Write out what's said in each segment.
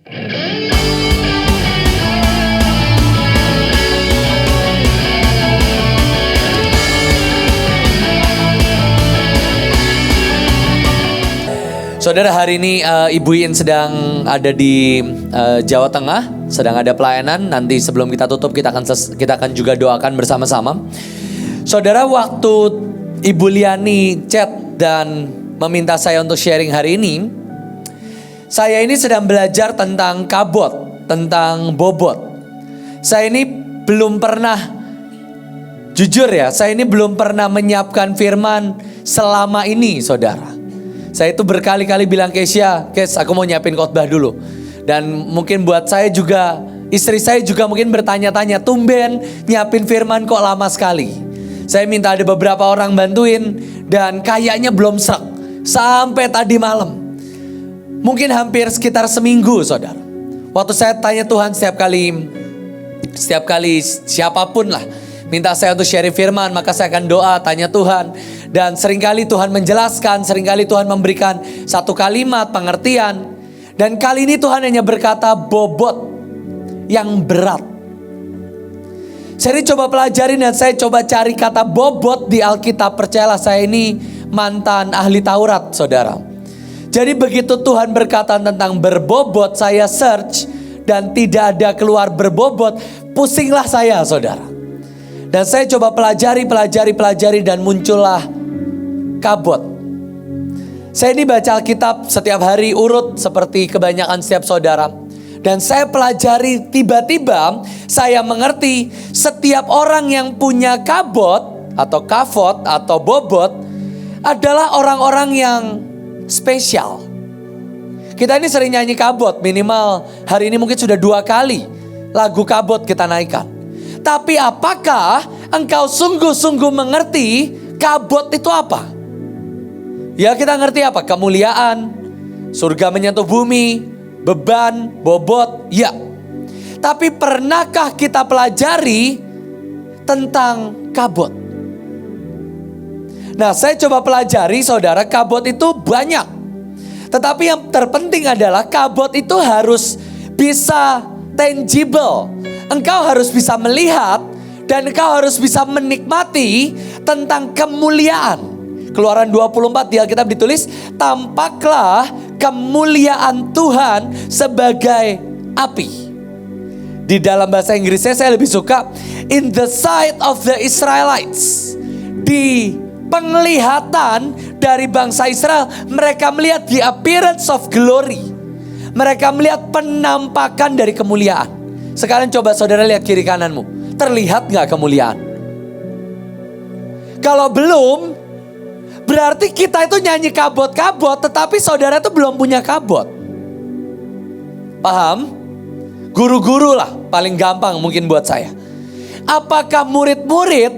Saudara, hari ini Ibu Iin sedang ada di Jawa Tengah, sedang ada pelayanan. Nanti sebelum kita tutup kita akan juga doakan bersama-sama. Saudara, waktu Ibu Liani chat dan meminta saya untuk sharing hari ini, saya ini sedang belajar tentang kabot, tentang bobot. Saya ini belum pernah, jujur ya, saya ini belum pernah menyiapkan firman selama ini, saudara. Saya itu berkali-kali bilang Keisha, Kes, aku mau nyiapin khotbah dulu. Dan mungkin buat saya juga, istri saya juga mungkin bertanya-tanya, tumben nyiapin firman kok lama sekali. Saya minta ada beberapa orang bantuin dan kayaknya belum srek sampai tadi malam. Mungkin hampir sekitar seminggu, saudara. Waktu saya tanya Tuhan setiap kali siapapun lah minta saya untuk sharing firman, maka saya akan doa, tanya Tuhan. Dan seringkali Tuhan menjelaskan, seringkali Tuhan memberikan satu kalimat pengertian. Dan kali ini Tuhan hanya berkata bobot yang berat. Saya ini coba pelajarin dan saya coba cari kata bobot di Alkitab. Percayalah, saya ini mantan ahli Taurat, saudara. Jadi begitu Tuhan berkata tentang berbobot, saya search dan tidak ada keluar berbobot. Pusinglah saya, saudara. Dan saya coba pelajari dan muncullah kabot. Saya ini baca Alkitab setiap hari urut seperti kebanyakan setiap saudara. Dan saya pelajari, tiba-tiba saya mengerti setiap orang yang punya kabot atau kafot atau bobot adalah orang-orang yang spesial. Kita ini sering nyanyi kabot, minimal hari ini mungkin sudah 2 kali lagu kabot kita naikkan. Tapi apakah engkau sungguh-sungguh mengerti kabot itu apa? Ya, kita ngerti apa? Kemuliaan, surga menyentuh bumi, beban, bobot, ya. Tapi pernahkah kita pelajari tentang kabot? Nah, saya coba pelajari, saudara, kabot itu banyak. Tetapi yang terpenting adalah kabot itu harus bisa tangible. Engkau harus bisa melihat dan engkau harus bisa menikmati tentang kemuliaan. Keluaran 24 di Alkitab ditulis, tampaklah kemuliaan Tuhan sebagai api. Di dalam bahasa Inggrisnya saya lebih suka, in the sight of the Israelites. Di penglihatan dari bangsa Israel, mereka melihat the appearance of glory. Mereka melihat penampakan dari kemuliaan. Sekarang coba saudara lihat kiri kananmu. Terlihat gak kemuliaan? Kalau belum, berarti kita itu nyanyi kabot-kabot, tetapi saudara itu belum punya kabot. Paham? Guru-guru lah paling gampang mungkin buat saya. Apakah murid-murid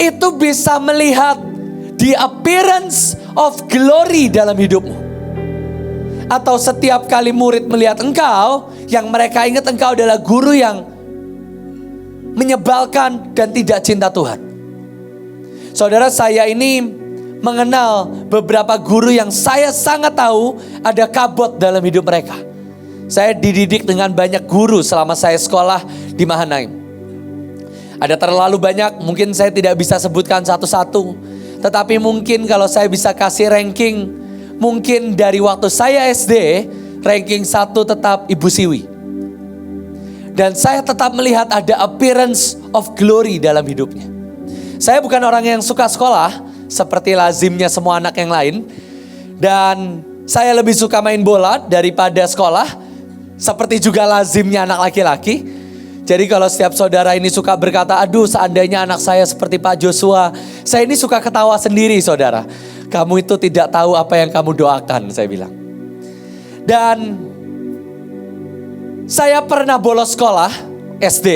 itu bisa melihat the appearance of glory dalam hidupmu? Atau setiap kali murid melihat engkau, yang mereka ingat engkau adalah guru yang menyebalkan dan tidak cinta Tuhan. Saudara, saya ini mengenal beberapa guru yang saya sangat tahu ada kabot dalam hidup mereka. Saya dididik dengan banyak guru selama saya sekolah di Mahanaim. Ada terlalu banyak, mungkin saya tidak bisa sebutkan satu-satu. Tetapi mungkin kalau saya bisa kasih ranking, mungkin dari waktu saya SD, ranking 1 tetap Ibu Siwi. Dan saya tetap melihat ada appearance of glory dalam hidupnya. Saya bukan orang yang suka sekolah, seperti lazimnya semua anak yang lain. Dan saya lebih suka main bola daripada sekolah, seperti juga lazimnya anak laki-laki. Jadi kalau setiap saudara ini suka berkata, aduh seandainya anak saya seperti Pak Joshua, saya ini suka ketawa sendiri, saudara. Kamu itu tidak tahu apa yang kamu doakan, saya bilang. Dan saya pernah bolos sekolah SD,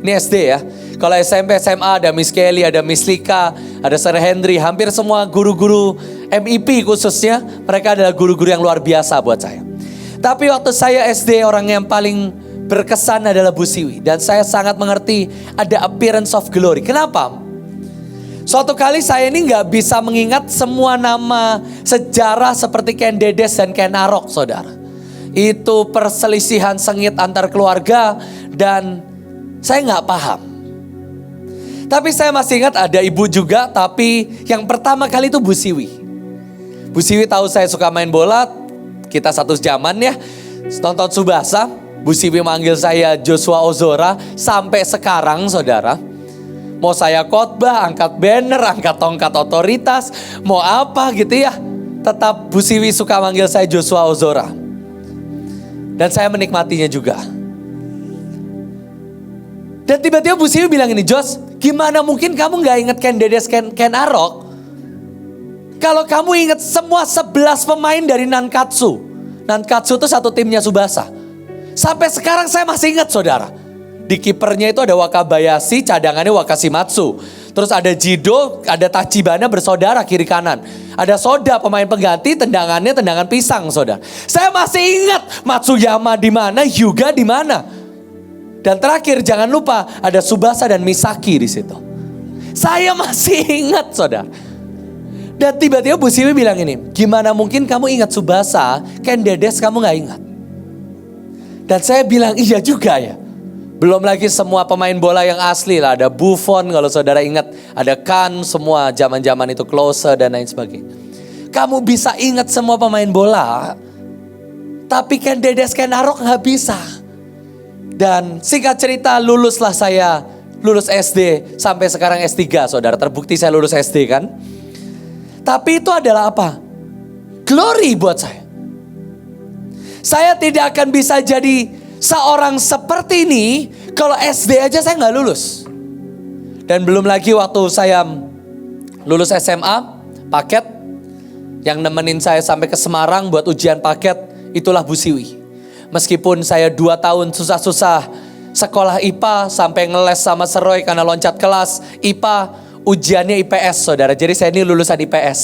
ini SD ya. Kalau SMP, SMA ada Miss Kelly, ada Miss Lika, ada Sir Henry. Hampir semua guru-guru MIP khususnya, mereka adalah guru-guru yang luar biasa buat saya. Tapi waktu saya SD, orang yang paling berkesan adalah Bu Siwi. Dan saya sangat mengerti ada appearance of glory. Kenapa? Suatu kali saya ini gak bisa mengingat semua nama sejarah seperti Ken Dedes dan Ken Arok, saudara. Itu perselisihan sengit antar keluarga dan saya nggak paham. Tapi saya masih ingat ada ibu juga, tapi yang pertama kali itu Bu Siwi. Bu Siwi tahu saya suka main bola, kita satu zaman ya, nonton Tsubasa. Bu Siwi manggil saya Joshua Ozora sampai sekarang saudara. Mau saya khotbah, angkat banner, angkat tongkat otoritas, mau apa gitu ya. Tetap Bu Siwi suka manggil saya Joshua Ozora. Dan saya menikmatinya juga. Dan tiba-tiba Bu Siwi bilang ini, Jos, gimana mungkin kamu gak inget Ken Dedes, Ken Arok? Kalau kamu inget semua 11 pemain dari Nankatsu. Nankatsu itu satu timnya Tsubasa. Sampai sekarang saya masih ingat saudara. Di kipernya itu ada Wakabayashi, cadangannya Wakashimatsu. Terus ada Jido, ada Tachibana bersaudara kiri kanan. Ada Soda pemain pengganti, tendangannya tendangan pisang saudara. Saya masih ingat Matsuyama di mana, Hyuga di mana. Dan terakhir jangan lupa ada Tsubasa dan Misaki di situ. Saya masih ingat saudara. Dan tiba-tiba Bu Siwi bilang ini, gimana mungkin kamu ingat Tsubasa, Ken Dedes kamu gak ingat? Dan saya bilang iya juga ya. Belum lagi semua pemain bola yang asli lah. Ada Buffon kalau saudara ingat. Ada Kan semua zaman-zaman itu, Klose dan lain sebagainya. Kamu bisa ingat semua pemain bola. Tapi Ken Dedes, Ken Arok gak bisa. Dan singkat cerita luluslah saya. Lulus SD sampai sekarang S3 saudara. Terbukti saya lulus SD kan. Tapi itu adalah apa? Glory buat saya. Saya tidak akan bisa jadi seorang seperti ini kalau SD aja saya gak lulus. Dan belum lagi waktu saya lulus SMA, paket yang nemenin saya sampai ke Semarang buat ujian paket, itulah Bu Siwi. Meskipun saya 2 tahun susah-susah sekolah IPA sampai ngeles sama Seroy karena loncat kelas IPA, ujiannya IPS saudara. Jadi saya ini lulusan IPS.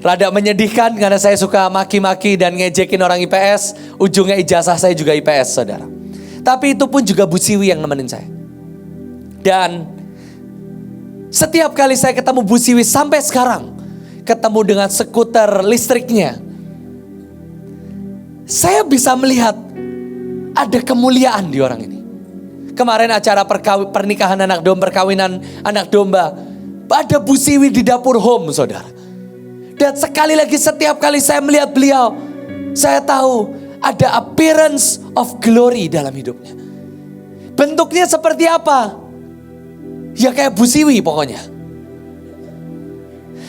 Rada menyedihkan karena saya suka maki-maki dan ngejekin orang IPS. Ujungnya ijazah saya juga IPS saudara. Tapi itu pun juga Bu Siwi yang nemenin saya. Dan setiap kali saya ketemu Bu Siwi sampai sekarang, ketemu dengan skuter listriknya, saya bisa melihat ada kemuliaan di orang ini. Kemarin acara pernikahan anak domba, perkawinan anak domba, ada Bu Siwi di dapur home saudara. Dan sekali lagi setiap kali saya melihat beliau, saya tahu ada appearance of glory dalam hidupnya. Bentuknya seperti apa? Ya kayak Bu Siwi pokoknya.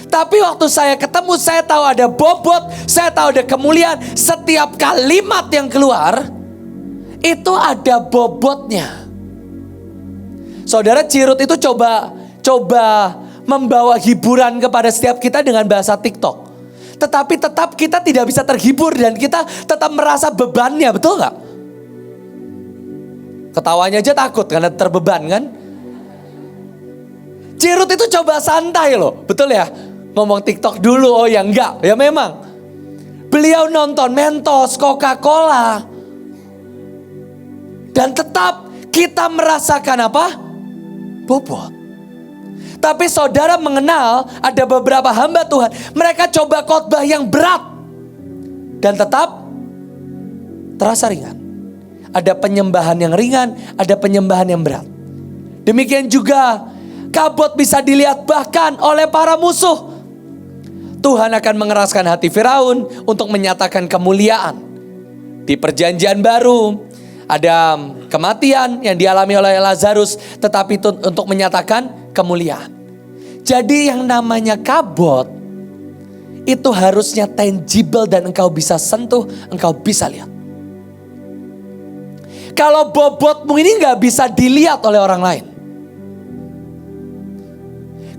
Tapi waktu saya ketemu, saya tahu ada bobot, saya tahu ada kemuliaan. Setiap kalimat yang keluar, itu ada bobotnya. Saudara, Cirut itu coba membawa hiburan kepada setiap kita dengan bahasa TikTok. Tetapi tetap kita tidak bisa terhibur dan kita tetap merasa bebannya, betul gak? Ketawanya aja takut karena terbeban kan? Cirut itu coba santai loh, betul ya? Ngomong TikTok dulu, oh ya enggak, ya memang. Beliau nonton Mentos, Coca-Cola. Dan tetap kita merasakan apa? Bobot. Tapi saudara mengenal ada beberapa hamba Tuhan. Mereka coba khotbah yang berat. Dan tetap terasa ringan. Ada penyembahan yang ringan, ada penyembahan yang berat. Demikian juga kabut bisa dilihat bahkan oleh para musuh. Tuhan akan mengeraskan hati Firaun untuk menyatakan kemuliaan. Di perjanjian baru ada kematian yang dialami oleh Lazarus, tetapi itu untuk menyatakan kemuliaan. Jadi yang namanya kabut itu harusnya tangible dan engkau bisa sentuh, engkau bisa lihat. Kalau bobotmu ini gak bisa dilihat oleh orang lain.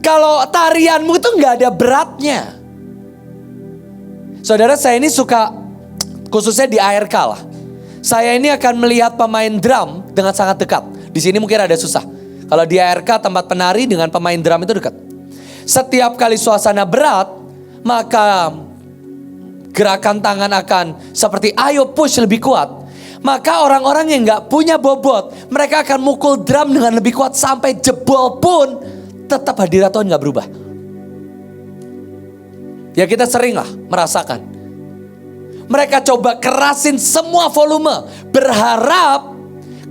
Kalau tarianmu itu gak ada beratnya. Saudara, saya ini suka, khususnya di ARK lah. Saya ini akan melihat pemain drum dengan sangat dekat. Di sini mungkin ada susah. Kalau di ARK tempat penari dengan pemain drum itu dekat. Setiap kali suasana berat, maka gerakan tangan akan seperti ayo push lebih kuat. Maka orang-orang yang gak punya bobot, mereka akan mukul drum dengan lebih kuat sampai jebol pun tetap hadirat Tuhan gak berubah. Ya kita sering lah merasakan. Mereka coba kerasin semua volume, berharap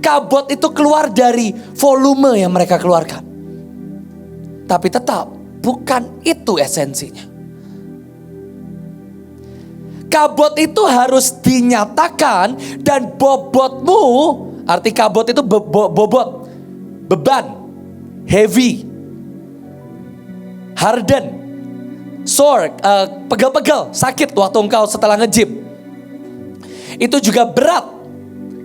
kabut itu keluar dari volume yang mereka keluarkan. Tapi tetap bukan itu esensinya. Kabut itu harus dinyatakan dan bobotmu, arti kabut itu bobot, beban, heavy, harden, sore, pegel-pegel, sakit waktu engkau setelah nge-gym. Itu juga berat,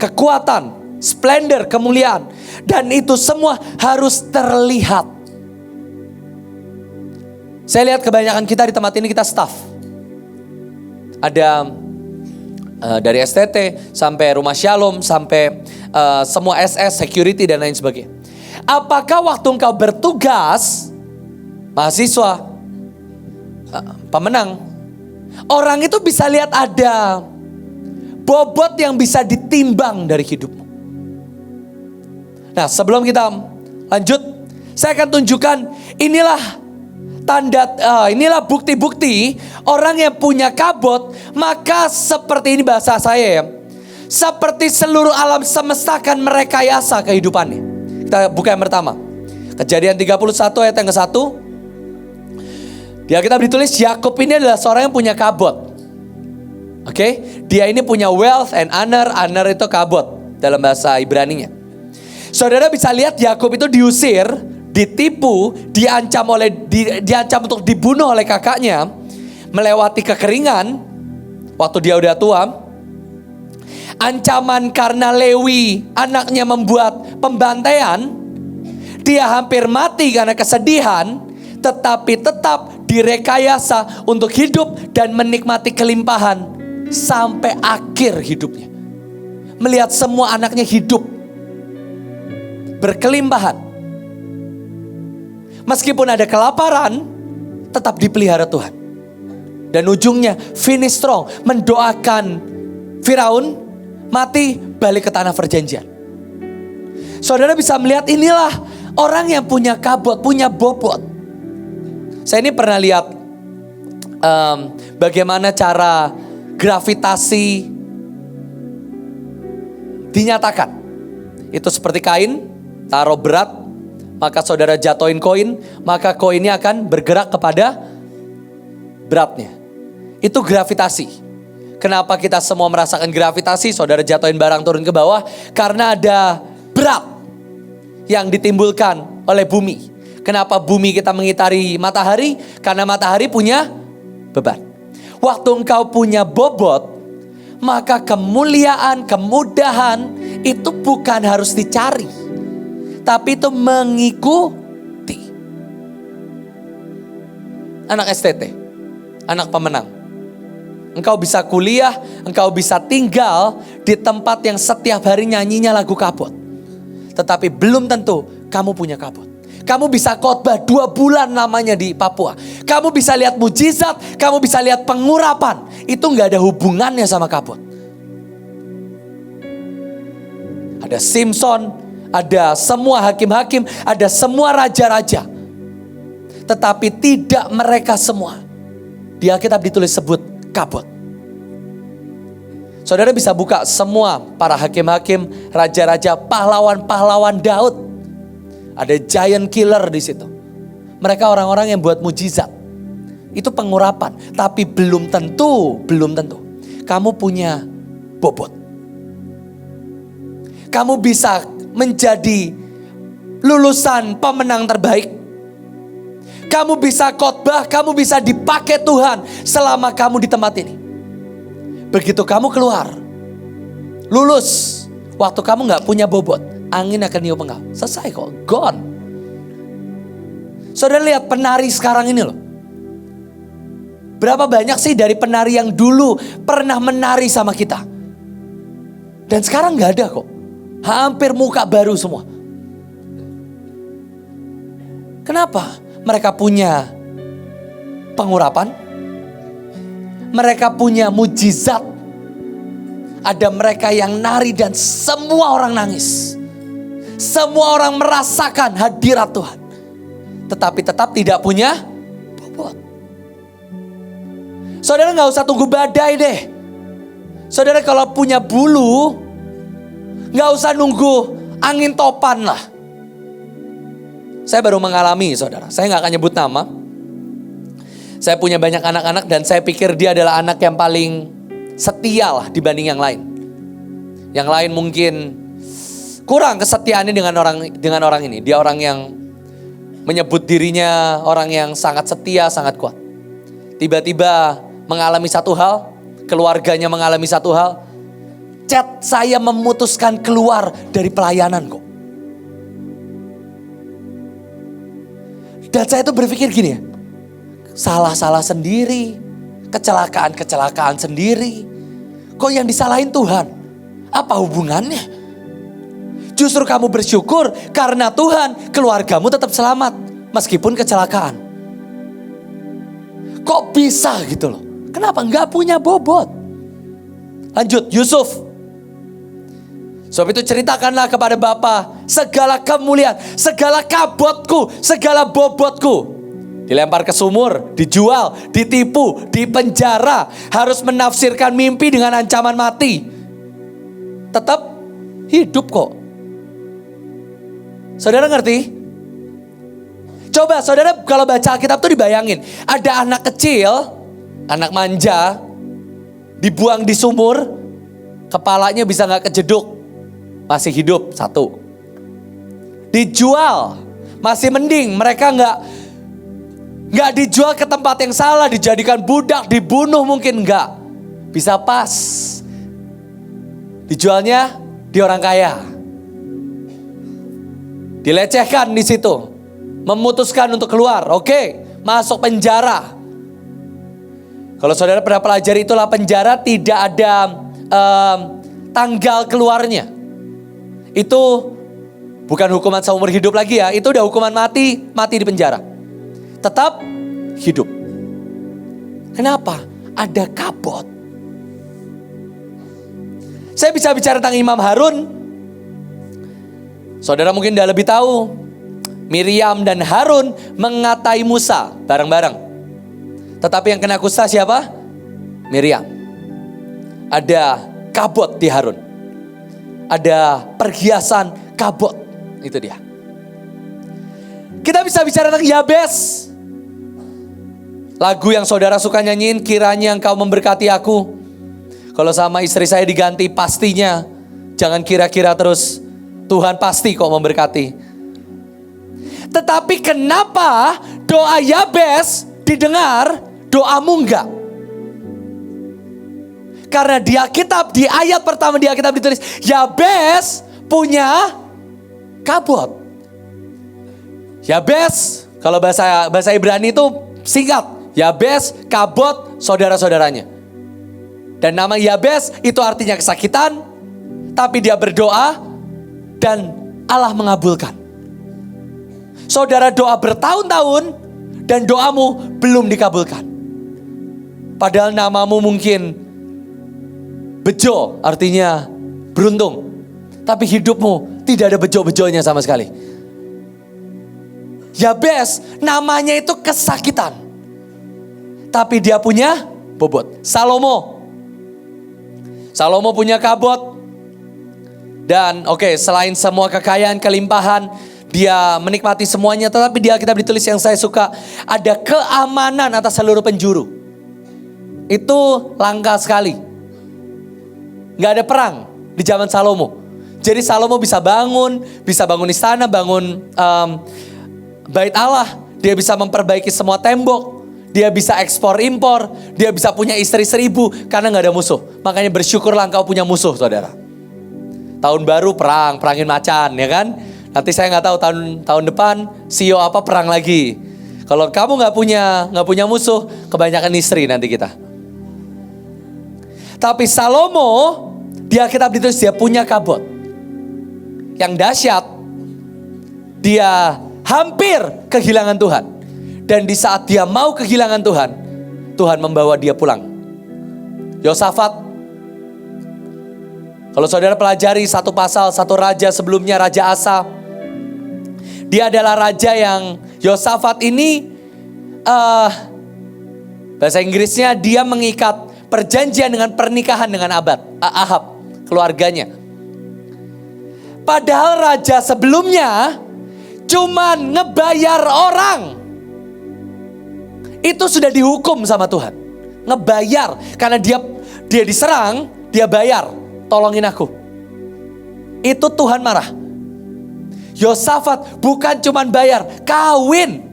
kekuatan, splendor, kemuliaan. Dan itu semua harus terlihat. Saya lihat kebanyakan kita di tempat ini kita staff. Ada dari STT sampai Rumah Shalom, sampai semua SS, security dan lain sebagainya. Apakah waktu engkau bertugas, mahasiswa, pemenang, orang itu bisa lihat ada bobot yang bisa ditimbang dari hidupmu. Nah, sebelum kita lanjut, saya akan tunjukkan inilah inilah bukti-bukti orang yang punya kabut. Maka seperti ini bahasa saya ya, seperti seluruh alam semesta akan merekayasa kehidupannya. Kita buka yang pertama, Kejadian 31 ayat yang ke-1. Di Alkitab ditulis Yakub ini adalah seorang yang punya kabut. Oke, dia ini punya wealth and honor. Honor itu kabut dalam bahasa Ibraninya. Saudara bisa lihat Yakub itu diusir, ditipu, diancam untuk dibunuh oleh kakaknya, melewati kekeringan waktu dia udah tua. Ancaman karena Lewi anaknya membuat pembantaian, dia hampir mati karena kesedihan, tetapi tetap direkayasa untuk hidup dan menikmati kelimpahan sampai akhir hidupnya. Melihat semua anaknya hidup berkelimpahan. Meskipun ada kelaparan, tetap dipelihara Tuhan. Dan ujungnya finish strong, mendoakan Firaun mati, balik ke tanah perjanjian. Saudara bisa melihat inilah orang yang punya kabut, punya bobot. Saya ini pernah lihat bagaimana cara gravitasi dinyatakan. Itu seperti kain, taruh berat, maka saudara jatoin koin, maka koinnya akan bergerak kepada beratnya. Itu gravitasi. Kenapa kita semua merasakan gravitasi? Saudara jatoin barang turun ke bawah, karena ada berat yang ditimbulkan oleh bumi. Kenapa bumi kita mengitari matahari? Karena matahari punya beban. Waktu engkau punya bobot, maka kemuliaan, kemudahan itu bukan harus dicari, tapi itu mengikuti. Anak STT, anak pemenang. Engkau bisa kuliah, engkau bisa tinggal di tempat yang setiap hari nyanyinya lagu kabut. Tetapi belum tentu kamu punya kabut. Kamu bisa khotbah 2 bulan lamanya di Papua. Kamu bisa lihat mujizat, kamu bisa lihat pengurapan. Itu gak ada hubungannya sama kabut. Ada Simpson, ada semua hakim-hakim, ada semua raja-raja. Tetapi tidak mereka semua. Di Alkitab ditulis sebut kabut. Saudara bisa buka semua para hakim-hakim, raja-raja, pahlawan-pahlawan Daud. Ada giant killer di situ. Mereka orang-orang yang buat mujizat. Itu pengurapan, tapi belum tentu kamu punya bobot. Kamu bisa menjadi lulusan pemenang terbaik. Kamu bisa khotbah, kamu bisa dipakai Tuhan selama kamu di tempat ini. Begitu kamu keluar, lulus, waktu kamu gak punya bobot, angin akan niup engkau. Selesai kok, gone. Saudara lihat penari sekarang ini loh. Berapa banyak sih dari penari yang dulu pernah menari sama kita, dan sekarang gak ada kok. Hampir muka baru semua. Kenapa? Mereka punya pengurapan, mereka punya mujizat. Ada mereka yang nari dan semua orang nangis. Semua orang merasakan hadirat Tuhan. Tetapi tetap tidak punya bobot. Saudara gak usah tunggu badai deh. Saudara kalau punya bulu, gak usah nunggu angin topan lah. Saya baru mengalami saudara, saya gak akan nyebut nama. Saya punya banyak anak-anak dan saya pikir dia adalah anak yang paling setia lah dibanding yang lain. Yang lain mungkin kurang kesetiaannya dengan orang ini. Dia orang yang menyebut dirinya orang yang sangat setia, sangat kuat. Tiba-tiba mengalami satu hal, keluarganya mengalami satu hal. Chat saya memutuskan keluar dari pelayanan kok. Dan saya tuh berpikir gini ya, salah-salah sendiri, kecelakaan sendiri. Kok yang disalahin Tuhan? Apa hubungannya? Justru kamu bersyukur karena Tuhan, keluargamu tetap selamat meskipun kecelakaan. Kok bisa gitu loh? Kenapa nggak punya bobot? Lanjut, Yusuf. Sebab itu ceritakanlah kepada Bapa segala kemuliaan, segala kabotku, segala bobotku. Dilempar ke sumur, dijual, ditipu, dipenjara, harus menafsirkan mimpi dengan ancaman mati. Tetap hidup kok. Saudara ngerti? Coba saudara kalau baca Alkitab tuh dibayangin. Ada anak kecil, anak manja, dibuang di sumur, kepalanya bisa gak kejeduk. Masih hidup, satu. Dijual, masih mending. Mereka gak dijual ke tempat yang salah, dijadikan budak, dibunuh mungkin gak. Bisa pas. Dijualnya di orang kaya. Dilecehkan di situ. Memutuskan untuk keluar. Oke, masuk penjara. Kalau saudara pernah pelajari itulah penjara tidak ada tanggal keluarnya. Itu bukan hukuman seumur hidup lagi ya. Itu udah hukuman mati di penjara. Tetap hidup. Kenapa? Ada kabot. Saya bisa bicara tentang Imam Harun. Saudara mungkin udah lebih tahu. Miriam dan Harun mengatai Musa bareng-bareng. Tetapi yang kena kusta siapa? Miriam. Ada kabot di Harun. Ada perhiasan kabot. Itu dia. Kita bisa bicara tentang Yabes. Lagu yang saudara suka nyanyiin, kiranya engkau memberkati aku. Kalau sama istri saya diganti pastinya. Jangan kira-kira terus. Tuhan pasti kok memberkati. Tetapi kenapa doa Yabes didengar, doamu enggak? Karena di Alkitab, di ayat pertama di Alkitab ditulis, Yabes punya kabot. Yabes, kalau bahasa Ibrani itu singkat. Yabes, kabot, saudara-saudaranya. Dan nama Yabes itu artinya kesakitan, tapi dia berdoa dan Allah mengabulkan. Saudara doa bertahun-tahun dan doamu belum dikabulkan. Padahal namamu mungkin bejo, artinya beruntung. Tapi hidupmu tidak ada bejo-bejonya sama sekali. Yabes namanya itu kesakitan. Tapi dia punya bobot. Salomo punya kabot. Dan selain semua kekayaan, kelimpahan, dia menikmati semuanya. Tetapi di Alkitab ditulis yang saya suka, ada keamanan atas seluruh penjuru. Itu langka sekali. Gak ada perang di zaman Salomo. Jadi Salomo bisa bangun istana, bangun bait Allah. Dia bisa memperbaiki semua tembok. Dia bisa ekspor impor. Dia bisa punya istri 1000 karena gak ada musuh. Makanya bersyukurlah engkau punya musuh, saudara. Tahun baru perangin macan, ya kan? Nanti saya nggak tahu tahun depan CEO apa perang lagi. Kalau kamu nggak punya musuh, kebanyakan istri nanti kita. Tapi Salomo, di Alkitab ditulis dia punya kabot. Yang dahsyat, dia hampir kehilangan Tuhan. Dan di saat dia mau kehilangan Tuhan, Tuhan membawa dia pulang. Yosafat. Kalau saudara pelajari satu pasal, satu raja sebelumnya, Raja Asa. Dia adalah raja yang Yosafat ini, bahasa Inggrisnya dia mengikat perjanjian dengan pernikahan dengan Ahab, keluarganya. Padahal raja sebelumnya cuman ngebayar orang. Itu sudah dihukum sama Tuhan. Ngebayar, karena dia diserang, dia bayar. Tolongin aku. Itu Tuhan marah. Yosafat bukan cuman bayar, kawin.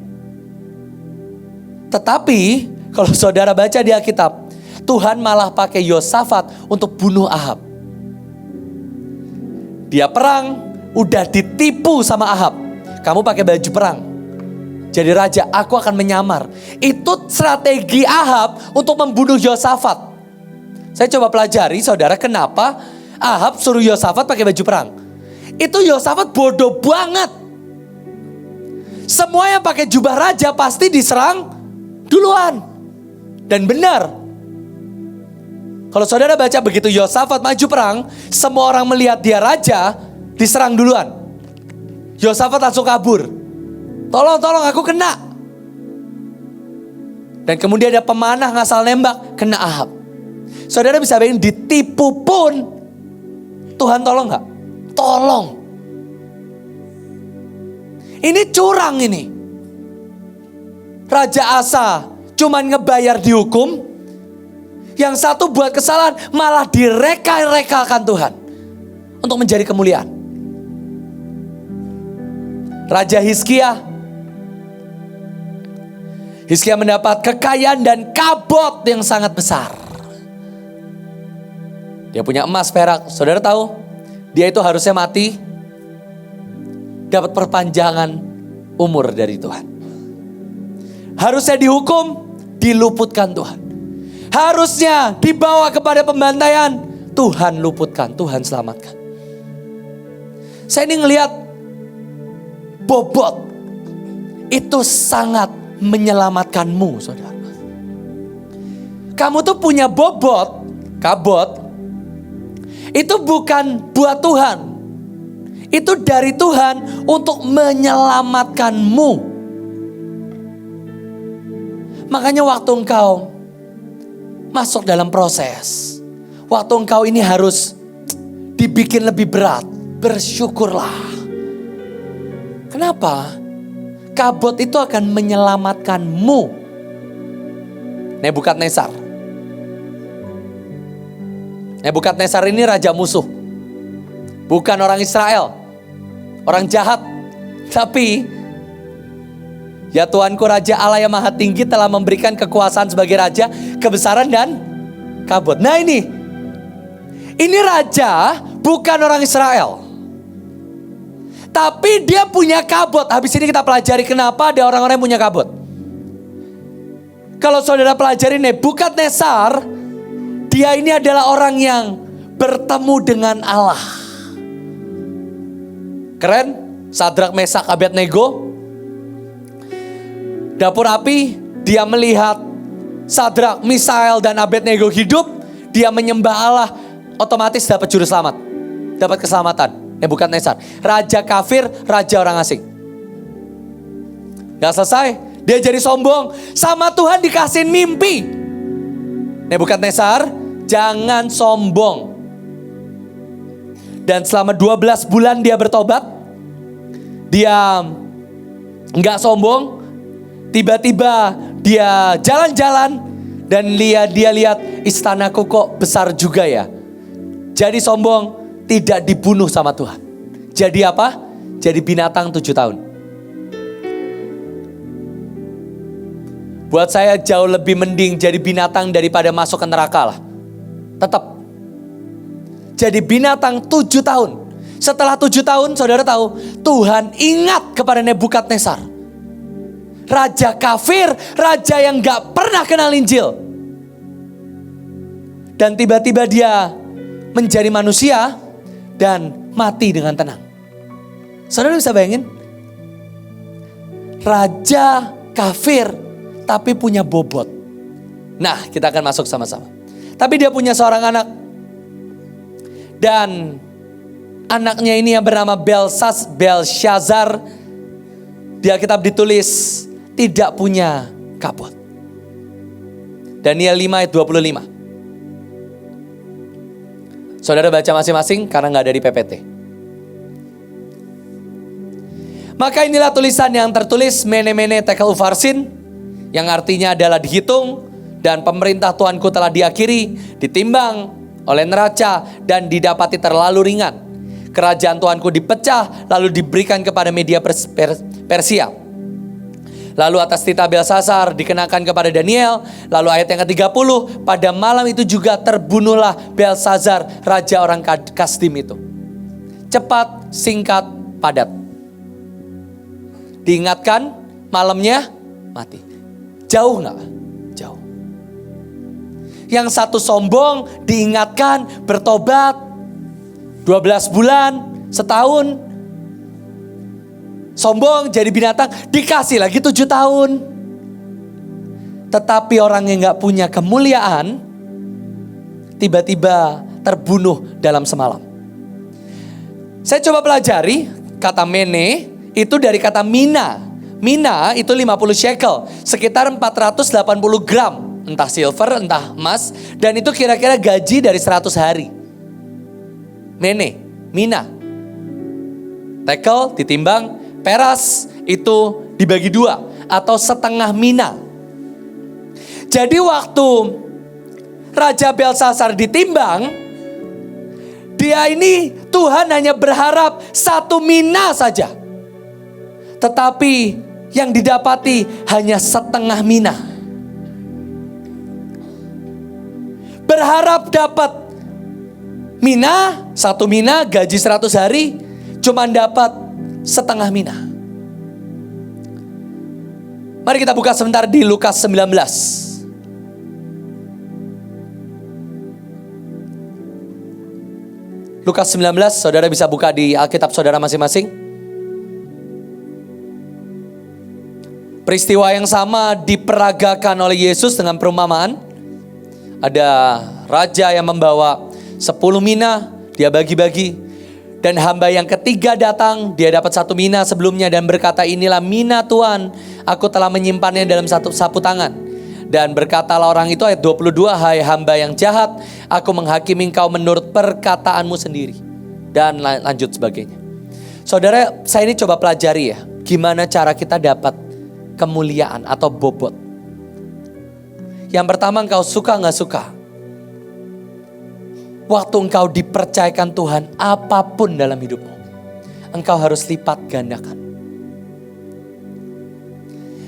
Tetapi kalau saudara baca di Alkitab, Tuhan malah pakai Yosafat untuk bunuh Ahab. Dia perang, udah ditipu sama Ahab. Kamu pakai baju perang, jadi raja, aku akan menyamar. Itu strategi Ahab untuk membunuh Yosafat. Saya coba pelajari saudara, kenapa Ahab suruh Yosafat pakai baju perang. Itu Yosafat bodoh banget. Semua yang pakai jubah raja pasti diserang duluan. Dan benar. Kalau saudara baca begitu Yosafat maju perang, semua orang melihat dia raja, diserang duluan. Yosafat langsung kabur. Tolong aku kena. Dan kemudian ada pemanah ngasal nembak, kena Ahab. Saudara bisa bayangin, ditipu pun Tuhan tolong gak? Tolong. Ini curang ini. Raja Asa cuman ngebayar dihukum. Yang satu buat kesalahan malah direka-rekakan Tuhan untuk menjadi kemuliaan. Raja Hizkia mendapat kekayaan dan kabot yang sangat besar. Dia punya emas, perak. Saudara tahu, dia itu harusnya mati, dapat perpanjangan umur dari Tuhan. Harusnya dihukum, diluputkan Tuhan. Harusnya dibawa kepada pembantaian, Tuhan luputkan, Tuhan selamatkan. Saya ini ngelihat bobot itu sangat menyelamatkanmu, saudara. Kamu tuh punya bobot, kabot, itu bukan buat Tuhan. Itu dari Tuhan untuk menyelamatkanmu. Makanya waktu engkau masuk dalam proses, waktu engkau ini harus dibikin lebih berat, bersyukurlah. Kenapa? Kabot itu akan menyelamatkanmu. Nebukadnezar ini raja musuh. Bukan orang Israel, orang jahat. Tapi ya Tuanku Raja Allah yang Maha Tinggi telah memberikan kekuasaan sebagai raja, kebesaran dan kabot. Nah ini raja bukan orang Israel. Tapi dia punya kabot. Habis ini kita pelajari kenapa ada orang-orang yang punya kabot. Kalau saudara pelajari Nebukadnezar, dia ini adalah orang yang bertemu dengan Allah. Keren? Sadrak, Mesak, Abednego. Dapur api, dia melihat Sadrak, Misael, dan Abednego hidup. Dia menyembah Allah, otomatis dapat juru selamat, dapat keselamatan. Nebukadnezar, raja kafir, raja orang asing. Gak selesai, dia jadi sombong. Sama Tuhan dikasihin mimpi. Nebukadnezar, jangan sombong. Dan selama 12 bulan dia bertobat. Dia gak sombong. Tiba-tiba dia jalan-jalan dan dia lihat istanaku kok besar juga ya. Jadi sombong, tidak dibunuh sama Tuhan. Jadi apa? Jadi binatang 7 tahun. Buat saya jauh lebih mending jadi binatang daripada masuk ke neraka lah. Tetap. Jadi binatang 7 tahun. Setelah 7 tahun saudara tahu, Tuhan ingat kepada Nebukadnezar. Raja kafir, raja yang gak pernah kenal Injil. Dan tiba-tiba dia menjadi manusia dan mati dengan tenang. Saudara bisa bayangin? Raja kafir tapi punya bobot. Nah, kita akan masuk sama-sama. Tapi dia punya seorang anak. Dan anaknya ini yang bernama Belshazzar. Di Alkitab ditulis tidak punya kabot. Daniel 5 ayat 25. Saudara baca masing-masing karena nggak ada di PPT. Maka inilah tulisan yang tertulis mene tekel ufarsin, yang artinya adalah dihitung, dan pemerintah Tuanku telah diakhiri, ditimbang oleh neraca, dan didapati terlalu ringan. Kerajaan Tuanku dipecah, lalu diberikan kepada media Persia. Lalu atas titah Belsasar dikenakan kepada Daniel. Lalu ayat yang ke-30, pada malam itu juga terbunuhlah Belsasar, raja orang Kasdim itu. Cepat, singkat, padat. Diingatkan, malamnya mati. Jauh gak? Jauh. Yang satu sombong, diingatkan, bertobat, 12 bulan, setahun. Sombong jadi binatang, dikasih lagi 7 tahun. Tetapi orang yang gak punya kemuliaan, tiba-tiba terbunuh dalam semalam. Saya coba pelajari, kata mene itu dari kata mina. Mina itu 50 shekel, sekitar 480 gram. Entah silver, entah emas. Dan itu kira-kira gaji dari 100 hari. Mene, mina. Tekel ditimbang, peras itu dibagi 2 atau setengah mina. Jadi waktu Raja Belsasar ditimbang, dia ini Tuhan hanya berharap 1 mina saja. Tetapi yang didapati hanya setengah mina. Berharap dapat mina, 1 mina gaji 100 hari, cuma dapat setengah mina. Mari kita buka sebentar di Lukas 19. Lukas 19, saudara bisa buka di Alkitab saudara masing-masing. Peristiwa yang sama diperagakan oleh Yesus dengan perumpamaan. Ada raja yang membawa 10 mina, dia bagi-bagi. Dan hamba yang ketiga datang, dia dapat 1 mina sebelumnya dan berkata, inilah mina Tuan, aku telah menyimpannya dalam satu sapu tangan. Dan berkatalah orang itu, ayat 22, hai hamba yang jahat, aku menghakimi engkau menurut perkataanmu sendiri. Dan lanjut sebagainya. Saudara, saya ini coba pelajari ya, gimana cara kita dapat kemuliaan atau bobot. Yang pertama, engkau suka gak suka, waktu engkau dipercayakan Tuhan apapun dalam hidupmu, engkau harus lipat gandakan.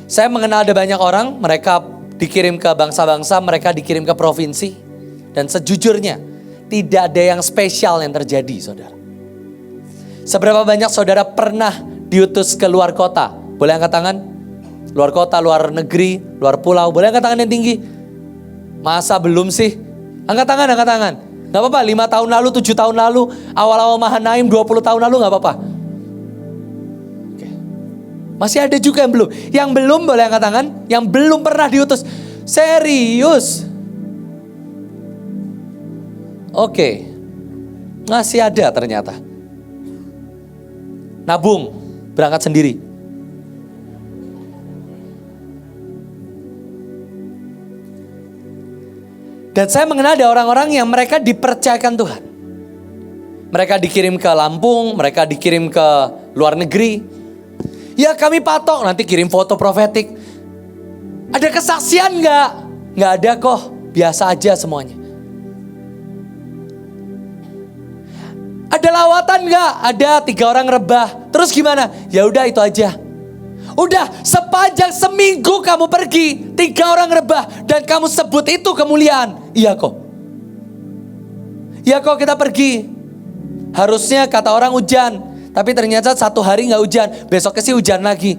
Saya mengenal ada banyak orang, mereka dikirim ke bangsa-bangsa, mereka dikirim ke provinsi. Dan sejujurnya tidak ada yang spesial yang terjadi, saudara. Seberapa banyak saudara pernah diutus ke luar kota? Boleh angkat tangan? Luar kota, luar negeri, luar pulau. Boleh angkat tangan yang tinggi? Masa belum sih? Angkat tangan, angkat tangan. Gak apa-apa, 5 tahun lalu, 7 tahun lalu, awal-awal Mahanaim 20 tahun lalu gak apa-apa. Oke. Masih ada juga yang belum. Yang belum boleh angkat tangan, yang belum pernah diutus. Serius? Oke. Masih ada ternyata. Nabung, berangkat sendiri. Dan saya mengenal ada orang-orang yang mereka dipercayakan Tuhan. Mereka dikirim ke Lampung, mereka dikirim ke luar negeri. Ya kami patok, nanti kirim foto profetik. Ada kesaksian gak? Gak ada kok, biasa aja semuanya. Ada lawatan gak? Ada 3 orang rebah. Terus gimana? Ya udah itu aja. Udah sepanjang seminggu kamu pergi 3 orang rebah dan kamu sebut itu kemuliaan. Iya kok. Iya kok kita pergi. Harusnya kata orang hujan, tapi ternyata 1 hari gak hujan, besoknya sih hujan lagi.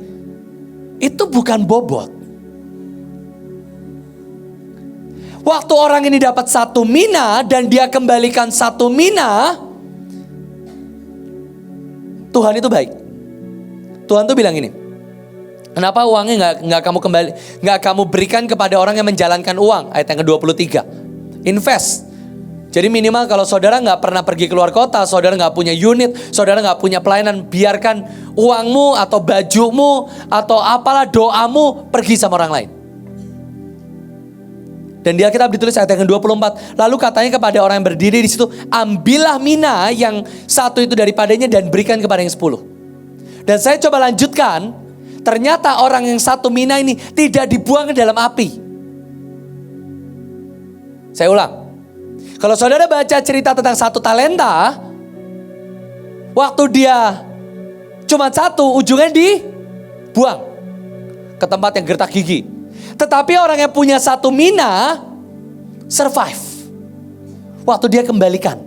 Itu bukan bobot. Waktu orang ini dapat 1 mina dan dia kembalikan 1 mina, Tuhan itu baik. Tuhan tuh bilang ini, kenapa uangnya nggak kamu berikan kepada orang yang menjalankan uang? Ayat yang ke-23. Invest. Jadi minimal kalau saudara nggak pernah pergi keluar kota, saudara nggak punya unit, saudara nggak punya pelayanan, biarkan uangmu atau bajumu atau apalah doamu pergi sama orang lain. Dan di Alkitab ditulis ayat yang ke-24. Lalu katanya kepada orang yang berdiri di situ, ambillah mina yang satu itu daripadanya dan berikan kepada yang 10. Dan saya coba lanjutkan. Ternyata orang yang satu mina ini tidak dibuang ke dalam api. Saya ulang. Kalau saudara baca cerita tentang 1 talenta, waktu dia cuma 1, ujungnya dibuang ke tempat yang gertak gigi. Tetapi orang yang punya 1 mina survive. Waktu dia kembalikan.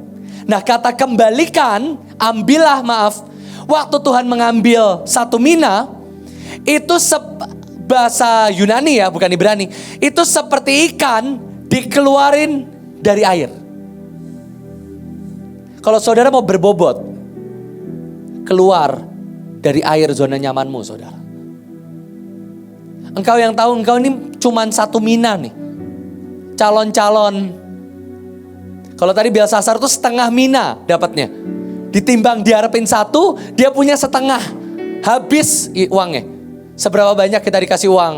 Nah, kata kembalikan, ambillah, maaf. Waktu Tuhan mengambil 1 mina, itu bahasa Yunani ya, bukan Ibrani. Itu seperti ikan dikeluarin dari air. Kalau saudara mau berbobot, keluar dari air zona nyamanmu, saudara. Engkau yang tahu, engkau ini cuman 1 mina nih. Calon-calon. Kalau tadi Belsasar itu setengah mina dapatnya. Ditimbang diharapin 1, dia punya setengah. Habis uangnya. Seberapa banyak kita dikasih uang?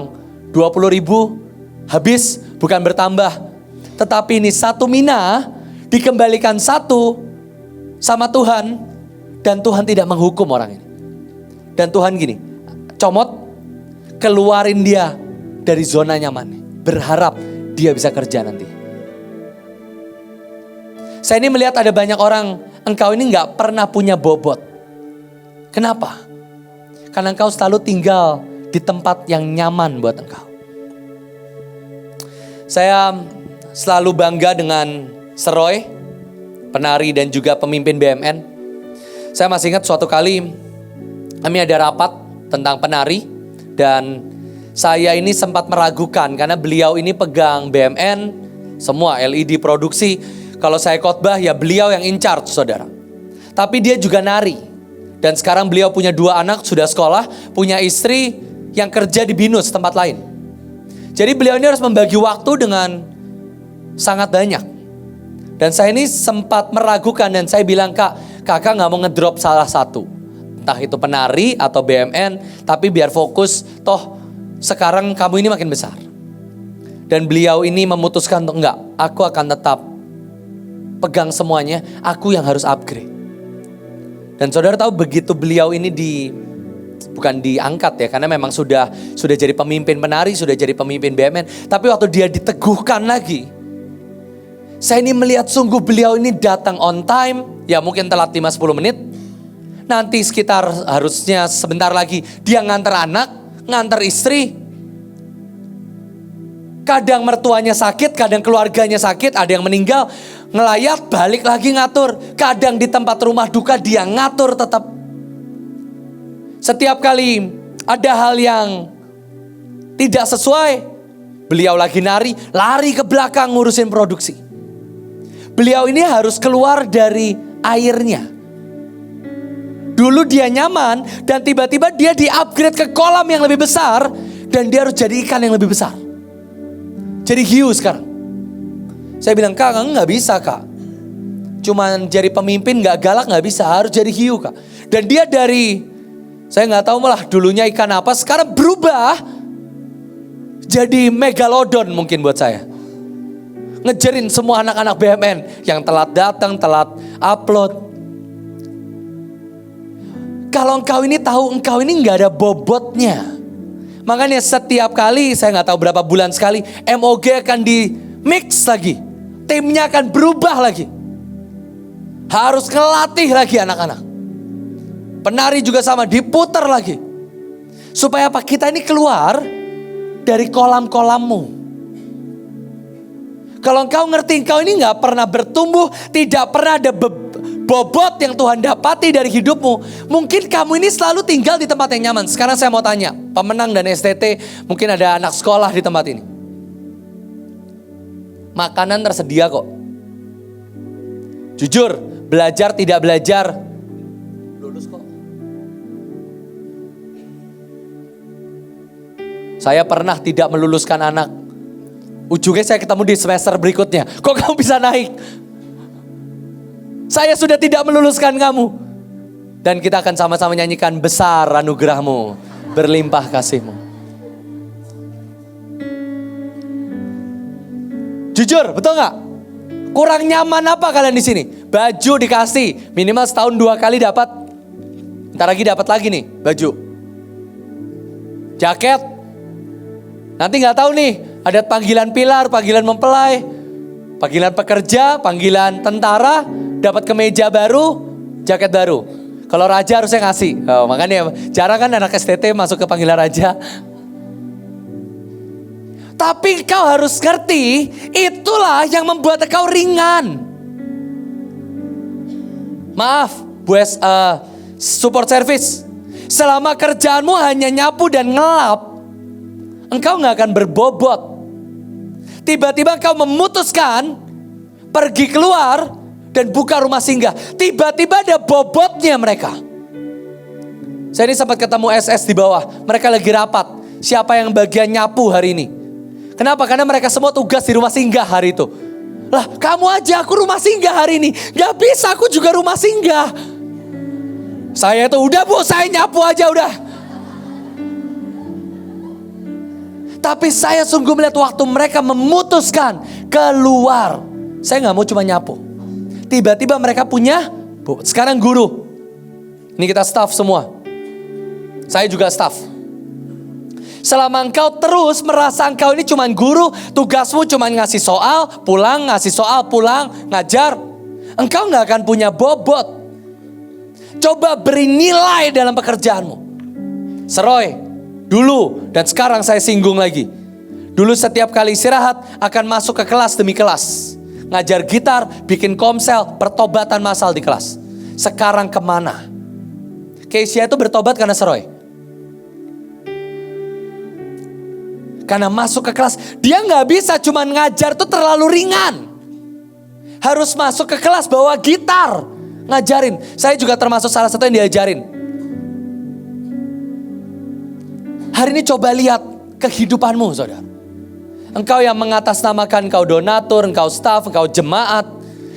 20.000, habis, bukan bertambah. Tetapi ini 1 mina dikembalikan 1 sama Tuhan. Dan Tuhan tidak menghukum orang ini. Dan Tuhan gini, comot, keluarin dia dari zona nyamannya. Berharap dia bisa kerja nanti. Saya ini melihat ada banyak orang, engkau ini gak pernah punya bobot. Kenapa? Karena engkau selalu tinggal di tempat yang nyaman buat engkau. Saya selalu bangga dengan Seroy, penari dan juga pemimpin BMN. Saya masih ingat suatu kali kami ada rapat tentang penari. Dan saya ini sempat meragukan karena beliau ini pegang BMN, semua LED produksi. Kalau saya khotbah ya beliau yang in charge, saudara. Tapi dia juga nari. Dan sekarang beliau punya 2 anak, sudah sekolah, punya istri yang kerja di BINUS tempat lain. Jadi beliau ini harus membagi waktu dengan sangat banyak. Dan saya ini sempat meragukan dan saya bilang, kakak gak mau ngedrop salah satu. Entah itu penari atau BMN, tapi biar fokus, toh sekarang kamu ini makin besar. Dan beliau ini memutuskan untuk enggak, aku akan tetap pegang semuanya, aku yang harus upgrade. Dan saudara tahu begitu beliau ini bukan diangkat ya, karena memang sudah jadi pemimpin penari, sudah jadi pemimpin BMN. Tapi waktu dia diteguhkan lagi, saya ini melihat sungguh beliau ini datang on time, ya mungkin telat 5-10 menit. Nanti sekitar harusnya sebentar lagi dia nganter anak, nganter istri. Kadang mertuanya sakit, kadang keluarganya sakit, ada yang meninggal. Ngelayat balik lagi ngatur. Kadang di tempat rumah duka dia ngatur tetap. Setiap kali ada hal yang tidak sesuai, beliau lagi nari, lari ke belakang ngurusin produksi. Beliau ini harus keluar dari airnya. Dulu dia nyaman dan tiba-tiba dia di-upgrade ke kolam yang lebih besar. Dan dia harus jadi ikan yang lebih besar. Jadi hiu sekarang. Saya bilang, kak gak bisa kak. Cuman jadi pemimpin gak galak gak bisa, harus jadi hiu kak. Dan dia dari, saya gak tahu malah dulunya ikan apa, sekarang berubah jadi megalodon mungkin buat saya. Ngejerin semua anak-anak BMN yang telat datang, telat upload. Kalau engkau ini tahu engkau ini gak ada bobotnya. Makanya setiap kali, saya gak tahu berapa bulan sekali, MOG akan di mix lagi. Timnya akan berubah lagi. Harus ngelatih lagi anak-anak. Penari juga sama, diputar lagi. Supaya apa? Kita ini keluar dari kolam-kolammu. Kalau engkau ngerti engkau ini gak pernah bertumbuh, tidak pernah ada bobot yang Tuhan dapati dari hidupmu, mungkin kamu ini selalu tinggal di tempat yang nyaman. Sekarang saya mau tanya, pemenang dan STT, mungkin ada anak sekolah di tempat ini. Makanan tersedia kok. Jujur, belajar tidak belajar, lulus kok. Saya pernah tidak meluluskan anak. Ujungnya saya ketemu di semester berikutnya. Kok kamu bisa naik? Saya sudah tidak meluluskan kamu. Dan kita akan sama-sama nyanyikan besar anugerahmu, berlimpah kasihmu. Jujur, betul nggak? Kurang nyaman apa kalian di sini? Baju dikasih, minimal setahun 2 kali dapat. Ntar lagi dapat lagi nih baju. Jaket. Nanti nggak tahu nih, ada panggilan pilar, panggilan mempelai, panggilan pekerja, panggilan tentara, dapat kemeja baru, jaket baru. Kalau raja harusnya ngasih. Oh, makanya jarang kan anak STT masuk ke panggilan raja. Tapi kau harus ngerti, itulah yang membuat kau ringan. Maaf, support service. Selama kerjaanmu hanya nyapu dan ngelap, engkau gak akan berbobot. Tiba-tiba kau memutuskan pergi keluar dan buka rumah singgah. Tiba-tiba ada bobotnya mereka. Saya ini sempat ketemu SS di bawah. Mereka lagi rapat. Siapa yang bagian nyapu hari ini? Kenapa? Karena mereka semua tugas di rumah singgah hari itu. Lah kamu aja, aku rumah singgah hari ini. Gak bisa, aku juga rumah singgah. Saya itu udah bu, saya nyapu aja udah. Tapi saya sungguh melihat waktu mereka memutuskan keluar. Saya gak mau cuma nyapu. Tiba-tiba mereka punya, sekarang guru. Ini kita staff semua. Saya juga staff. Selama engkau terus merasa engkau ini cuma guru, tugasmu cuma ngasih soal, pulang, ngasih soal, pulang, ngajar. Engkau gak akan punya bobot. Coba beri nilai dalam pekerjaanmu. Seroy, dulu dan sekarang saya singgung lagi. Dulu setiap kali istirahat akan masuk ke kelas demi kelas. Ngajar gitar, bikin komsel, pertobatan massal di kelas. Sekarang kemana? Keisha itu bertobat karena Seroy. Karena masuk ke kelas, dia gak bisa cuman ngajar tuh terlalu ringan. Harus masuk ke kelas bawa gitar, ngajarin. Saya juga termasuk salah satu yang diajarin. Hari ini coba lihat kehidupanmu saudara. Engkau yang mengatasnamakan engkau donatur, engkau staff, engkau jemaat.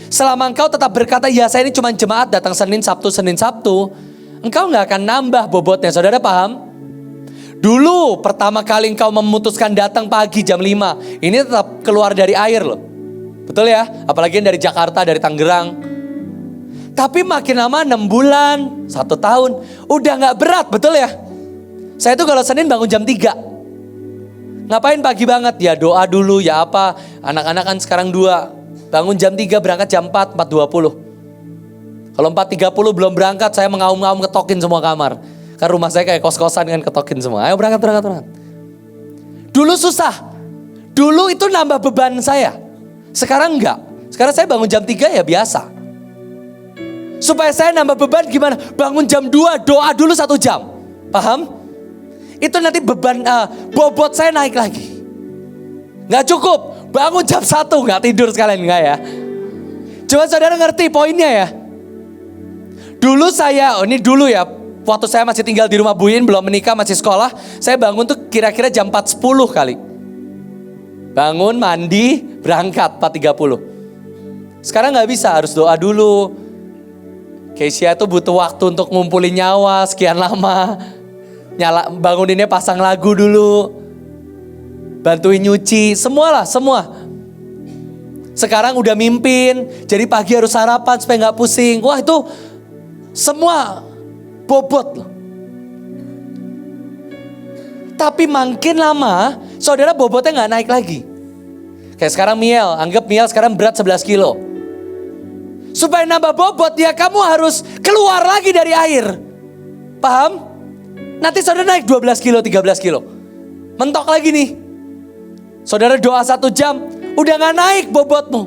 Selama engkau tetap berkata, ya saya ini cuma jemaat datang Senin Sabtu. Engkau gak akan nambah bobotnya, saudara paham? Dulu pertama kali engkau memutuskan datang pagi jam 5. Ini tetap keluar dari air loh. Betul ya? Apalagi yang dari Jakarta, dari Tangerang. Tapi makin lama 6 bulan, 1 tahun. Udah gak berat, betul ya? Saya tuh kalau Senin bangun jam 3. Ngapain pagi banget? Ya doa dulu, ya apa. Anak-anak kan sekarang 2. Bangun jam 3, berangkat jam 4, 4.20. Kalau 4.30 belum berangkat, saya mengaum-ngaum ketokin semua kamar. Kan rumah saya kayak kos-kosan kan, ketokin semua. Ayo berangkat. Dulu susah. Dulu itu nambah beban saya. Sekarang enggak. Sekarang saya bangun jam 3 ya biasa. Supaya saya nambah beban gimana? Bangun jam 2, doa dulu 1 jam. Paham? Itu nanti beban, bobot saya naik lagi. Gak cukup. Bangun jam 1, gak tidur sekalian, enggak ya. Cuma saudara ngerti poinnya ya. Dulu saya, ini dulu ya. Waktu saya masih tinggal di rumah Buin, belum menikah, masih sekolah. Saya bangun tuh kira-kira jam 4.10 kali. Bangun, mandi, berangkat 4.30. Sekarang gak bisa, harus doa dulu. Keisha tuh butuh waktu untuk ngumpulin nyawa sekian lama. Banguninnya pasang lagu dulu. Bantuin nyuci, semua. Sekarang udah mimpin, jadi pagi harus sarapan supaya gak pusing. Wah itu semua bobot loh. Tapi makin lama, saudara bobotnya gak naik lagi. Kayak sekarang Miel, anggap Miel sekarang berat 11 kilo. Supaya nambah bobot ya kamu harus keluar lagi dari air. Paham? Nanti saudara naik 12 kilo, 13 kilo. Mentok lagi nih. Saudara doa 1 jam, udah gak naik bobotmu.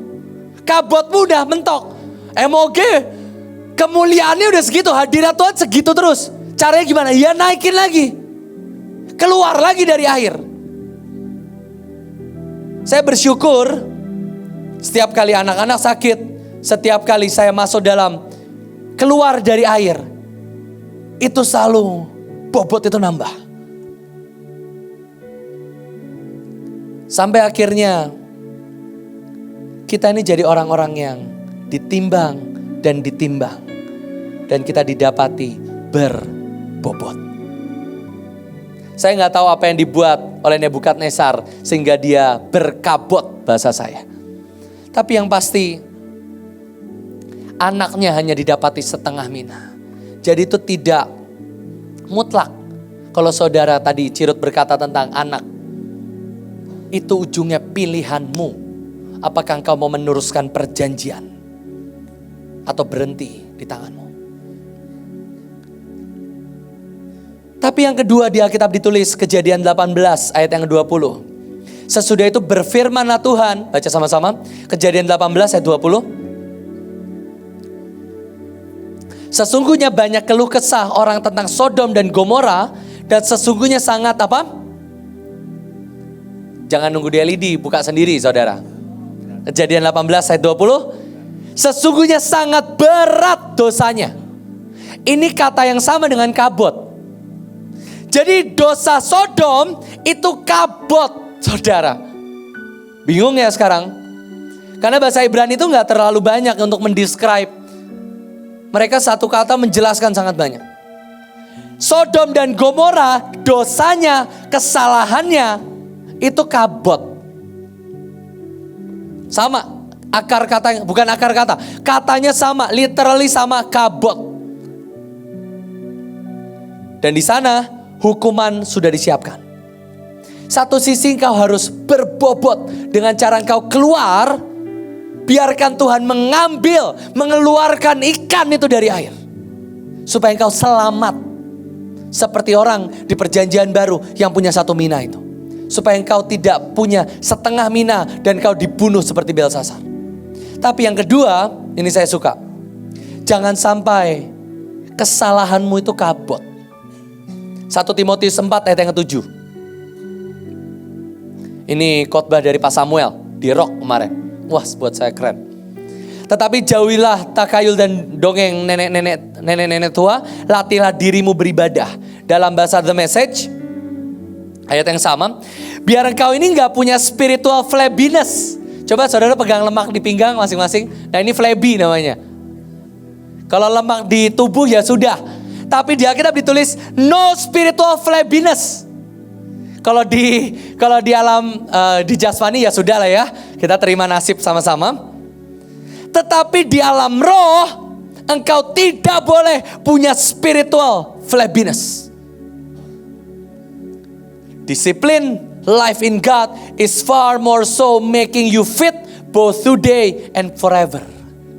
Kabotmu udah mentok. MOG, kemuliaannya udah segitu, hadirat Tuhan segitu terus. Caranya gimana? Ya naikin lagi. Keluar lagi dari air. Saya bersyukur setiap kali anak-anak sakit, setiap kali saya masuk dalam keluar dari air, itu selalu bobot itu nambah. Sampai akhirnya kita ini jadi orang-orang yang ditimbang dan ditimbang. Dan kita didapati berbobot. Saya gak tahu apa yang dibuat oleh Nebukadnezar sehingga dia berkabot bahasa saya. Tapi yang pasti anaknya hanya didapati setengah mina. Jadi itu tidak mutlak. Kalau saudara tadi Cirut berkata tentang anak, itu ujungnya pilihanmu. Apakah engkau mau meneruskan perjanjian atau berhenti di tanganmu? Tapi yang kedua di Alkitab ditulis Kejadian 18 ayat yang ke-20. Sesudah itu berfirmanlah Tuhan, baca sama-sama. Kejadian 18 ayat 20. Sesungguhnya banyak keluh kesah orang tentang Sodom dan Gomora, dan sesungguhnya sangat apa? Jangan nunggu di LED, buka sendiri saudara. Kejadian 18 ayat 20. Sesungguhnya sangat berat dosanya. Ini kata yang sama dengan kabot. Jadi dosa Sodom itu kabot, saudara. Bingung ya sekarang? Karena bahasa Ibrani itu gak terlalu banyak untuk mendescribe. Mereka satu kata menjelaskan sangat banyak. Sodom dan Gomora, dosanya, kesalahannya itu kabot. Sama, akar kata, bukan akar kata. Katanya sama, literally sama, kabot. Dan di sana hukuman sudah disiapkan. Satu sisi engkau harus berbobot dengan cara engkau keluar. Biarkan Tuhan mengambil, mengeluarkan ikan itu dari air. Supaya engkau selamat. Seperti orang di perjanjian baru yang punya satu mina itu. Supaya engkau tidak punya setengah mina dan engkau dibunuh seperti Belsasar. Tapi yang kedua, ini saya suka. Jangan sampai kesalahanmu itu kabot. 1 Timotius 4 ayat yang ke-7. Ini khotbah dari Pak Samuel di Rock kemarin. Wah, buat saya keren. Tetapi jauhilah takayul dan dongeng nenek-nenek tua, latihlah dirimu beribadah. Dalam bahasa The Message, ayat yang sama, biar engkau ini gak punya spiritual flabbiness. Coba saudara pegang lemak di pinggang masing-masing. Nah ini flabby namanya. Kalau lemak di tubuh ya sudah. Tapi di Alkitab ditulis no spiritual flabbiness. Kalau di alam di jasmani ya sudah lah ya, kita terima nasib sama-sama. Tetapi di alam roh engkau tidak boleh punya spiritual flabbiness. Disiplin life in God is far more so making you fit both today and forever.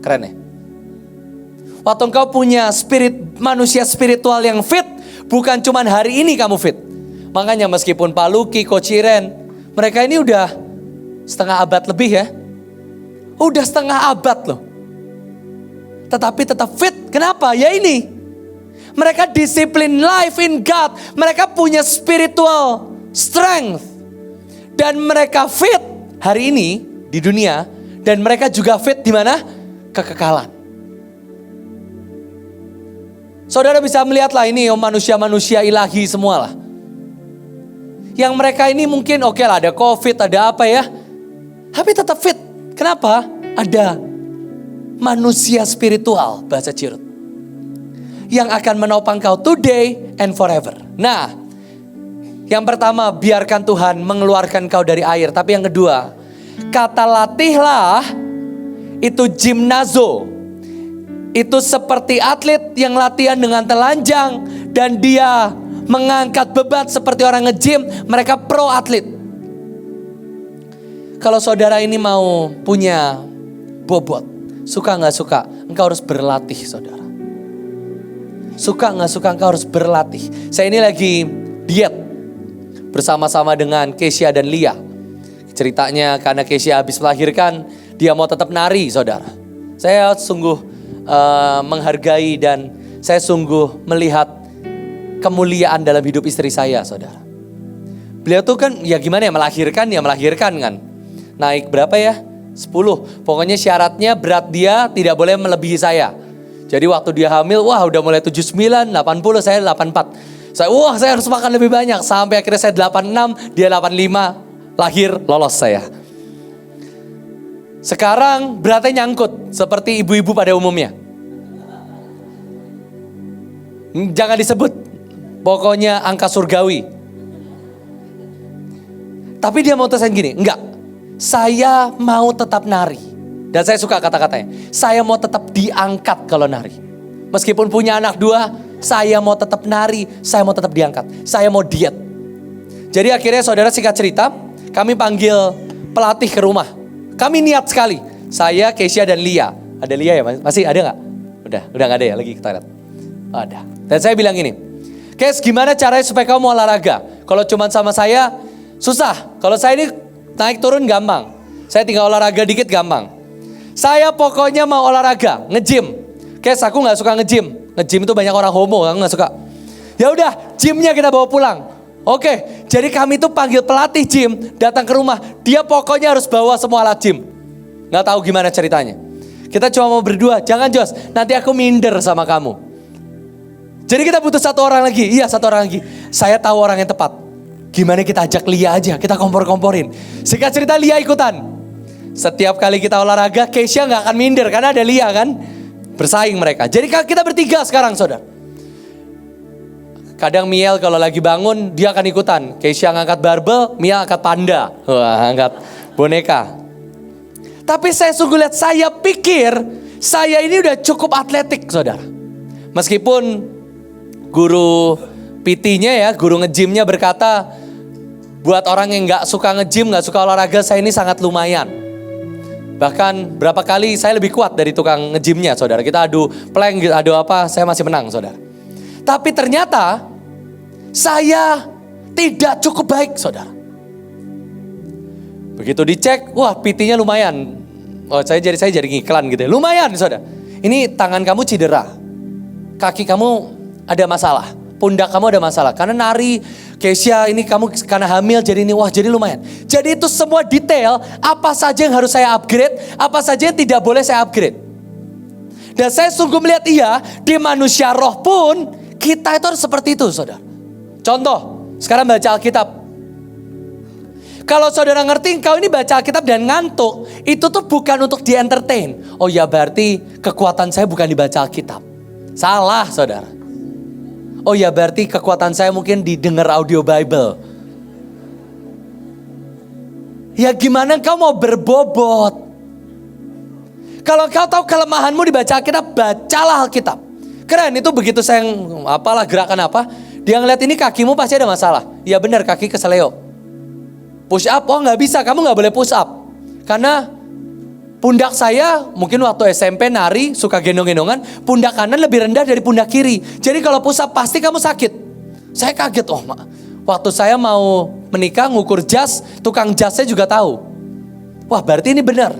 Keren ya? Waktu engkau punya manusia spiritual yang fit, bukan cuman hari ini kamu fit. Makanya meskipun Pak Luki, Coach Iren, mereka ini udah setengah abad lebih ya. Udah setengah abad loh. Tetapi tetap fit. Kenapa? Ya ini. Mereka disiplin life in God. Mereka punya spiritual strength. Dan mereka fit hari ini di dunia. Dan mereka juga fit di mana? Kekekalan. Saudara bisa melihatlah ini manusia-manusia ilahi semua lah. Yang mereka ini mungkin oke lah ada COVID, ada apa ya. Tapi tetap fit. Kenapa? Ada manusia spiritual, bahasa Cirut. Yang akan menopang kau today and forever. Nah, yang pertama biarkan Tuhan mengeluarkan kau dari air. Tapi yang kedua, kata latihlah itu gimnazo. Itu seperti atlet yang latihan dengan telanjang. Dan dia mengangkat beban seperti orang nge-gym. Mereka pro atlet. Kalau saudara ini mau punya bobot, suka gak suka, engkau harus berlatih saudara. Suka gak suka, engkau harus berlatih. Saya ini lagi diet bersama-sama dengan Kesia dan Lia. Ceritanya karena Kesia habis melahirkan, dia mau tetap nari saudara. Saya sungguh menghargai dan saya sungguh melihat kemuliaan dalam hidup istri saya saudara. Beliau tuh kan ya gimana ya melahirkan kan. Naik berapa ya? 10. Pokoknya syaratnya berat dia tidak boleh melebihi saya. Jadi waktu dia hamil, wah udah mulai 79, 80, saya 84. Saya harus makan lebih banyak. Sampai akhirnya saya 86, dia 85. Lahir, lolos saya. Sekarang beratnya nyangkut seperti ibu-ibu pada umumnya. Jangan disebut. Pokoknya angka surgawi. Tapi dia mau terusan gini, enggak. Saya mau tetap nari. Dan saya suka kata-katanya. Saya mau tetap diangkat kalau nari. Meskipun punya anak 2, saya mau tetap nari, saya mau tetap diangkat. Saya mau diet. Jadi akhirnya saudara singkat cerita, kami panggil pelatih ke rumah. Kami niat sekali. Saya, Keisha dan Lia. Ada Lia ya? Masih ada gak? Udah gak ada ya lagi kita lihat. Ada. Dan saya bilang gini, Kes, gimana caranya supaya kamu mau olahraga? Kalau cuma sama saya, susah. Kalau saya ini naik turun gampang. Saya tinggal olahraga dikit gampang. Saya pokoknya mau olahraga, nge-gym. Kes, aku gak suka nge-gym. Nge-gym itu banyak orang homo, aku gak suka. Ya udah, gymnya kita bawa pulang. Oke, jadi kami tuh panggil pelatih gym datang ke rumah. Dia pokoknya harus bawa semua alat gym. Gak tahu gimana ceritanya. Kita cuma mau berdua, jangan Jos, nanti aku minder sama kamu. Jadi kita butuh 1 orang lagi, iya 1 orang lagi. Saya tahu orang yang tepat. Gimana kita ajak Lia aja, kita kompor-komporin. Singkat cerita Lia ikutan. Setiap kali kita olahraga, Keisha gak akan minder karena ada Lia kan. Bersaing mereka. Jadi kita bertiga sekarang saudara. Kadang Miel kalau lagi bangun, dia akan ikutan. Keisha ngangkat barbel, Miel angkat panda. Wah, angkat boneka. Tapi saya sungguh lihat, saya pikir saya ini udah cukup atletik saudara. Meskipun guru PT-nya ya, guru nge-gymnya berkata, buat orang yang gak suka nge-gym, gak suka olahraga, saya ini sangat lumayan. Bahkan berapa kali saya lebih kuat dari tukang nge-gymnya saudara. Kita adu plank, adu apa, saya masih menang saudara. Tapi ternyata saya tidak cukup baik saudara. Begitu dicek, wah PT-nya lumayan. Oh saya jadi ngiklan gitu ya. Lumayan saudara. Ini tangan kamu cedera. Kaki kamu ada masalah. Pundak kamu ada masalah. Karena nari, Keisha ini kamu karena hamil jadi ini. Wah jadi lumayan. Jadi itu semua detail. Apa saja yang harus saya upgrade. Apa saja yang tidak boleh saya upgrade. Dan saya sungguh melihat di manusia roh pun kita itu harus seperti itu saudara. Contoh, sekarang baca Alkitab. Kalau saudara ngerti engkau ini baca Alkitab dan ngantuk, itu tuh bukan untuk di-entertain. Oh ya berarti kekuatan saya bukan dibaca Alkitab. Salah saudara. Oh ya berarti kekuatan saya mungkin didengar audio Bible. Ya gimana engkau mau berbobot? Kalau engkau tahu kelemahanmu dibaca Alkitab, bacalah Alkitab. Keren itu begitu saya apalah gerakan apa. Dia ngeliat ini kakimu pasti ada masalah. Ya benar kaki keseleo. Push up, oh gak bisa, kamu gak boleh push up. Karena pundak saya mungkin waktu SMP nari suka gendong-gendongan. Pundak kanan lebih rendah dari pundak kiri. Jadi kalau push up pasti kamu sakit. Saya kaget, waktu saya mau menikah ngukur jas, tukang jasnya juga tahu. Wah berarti ini benar.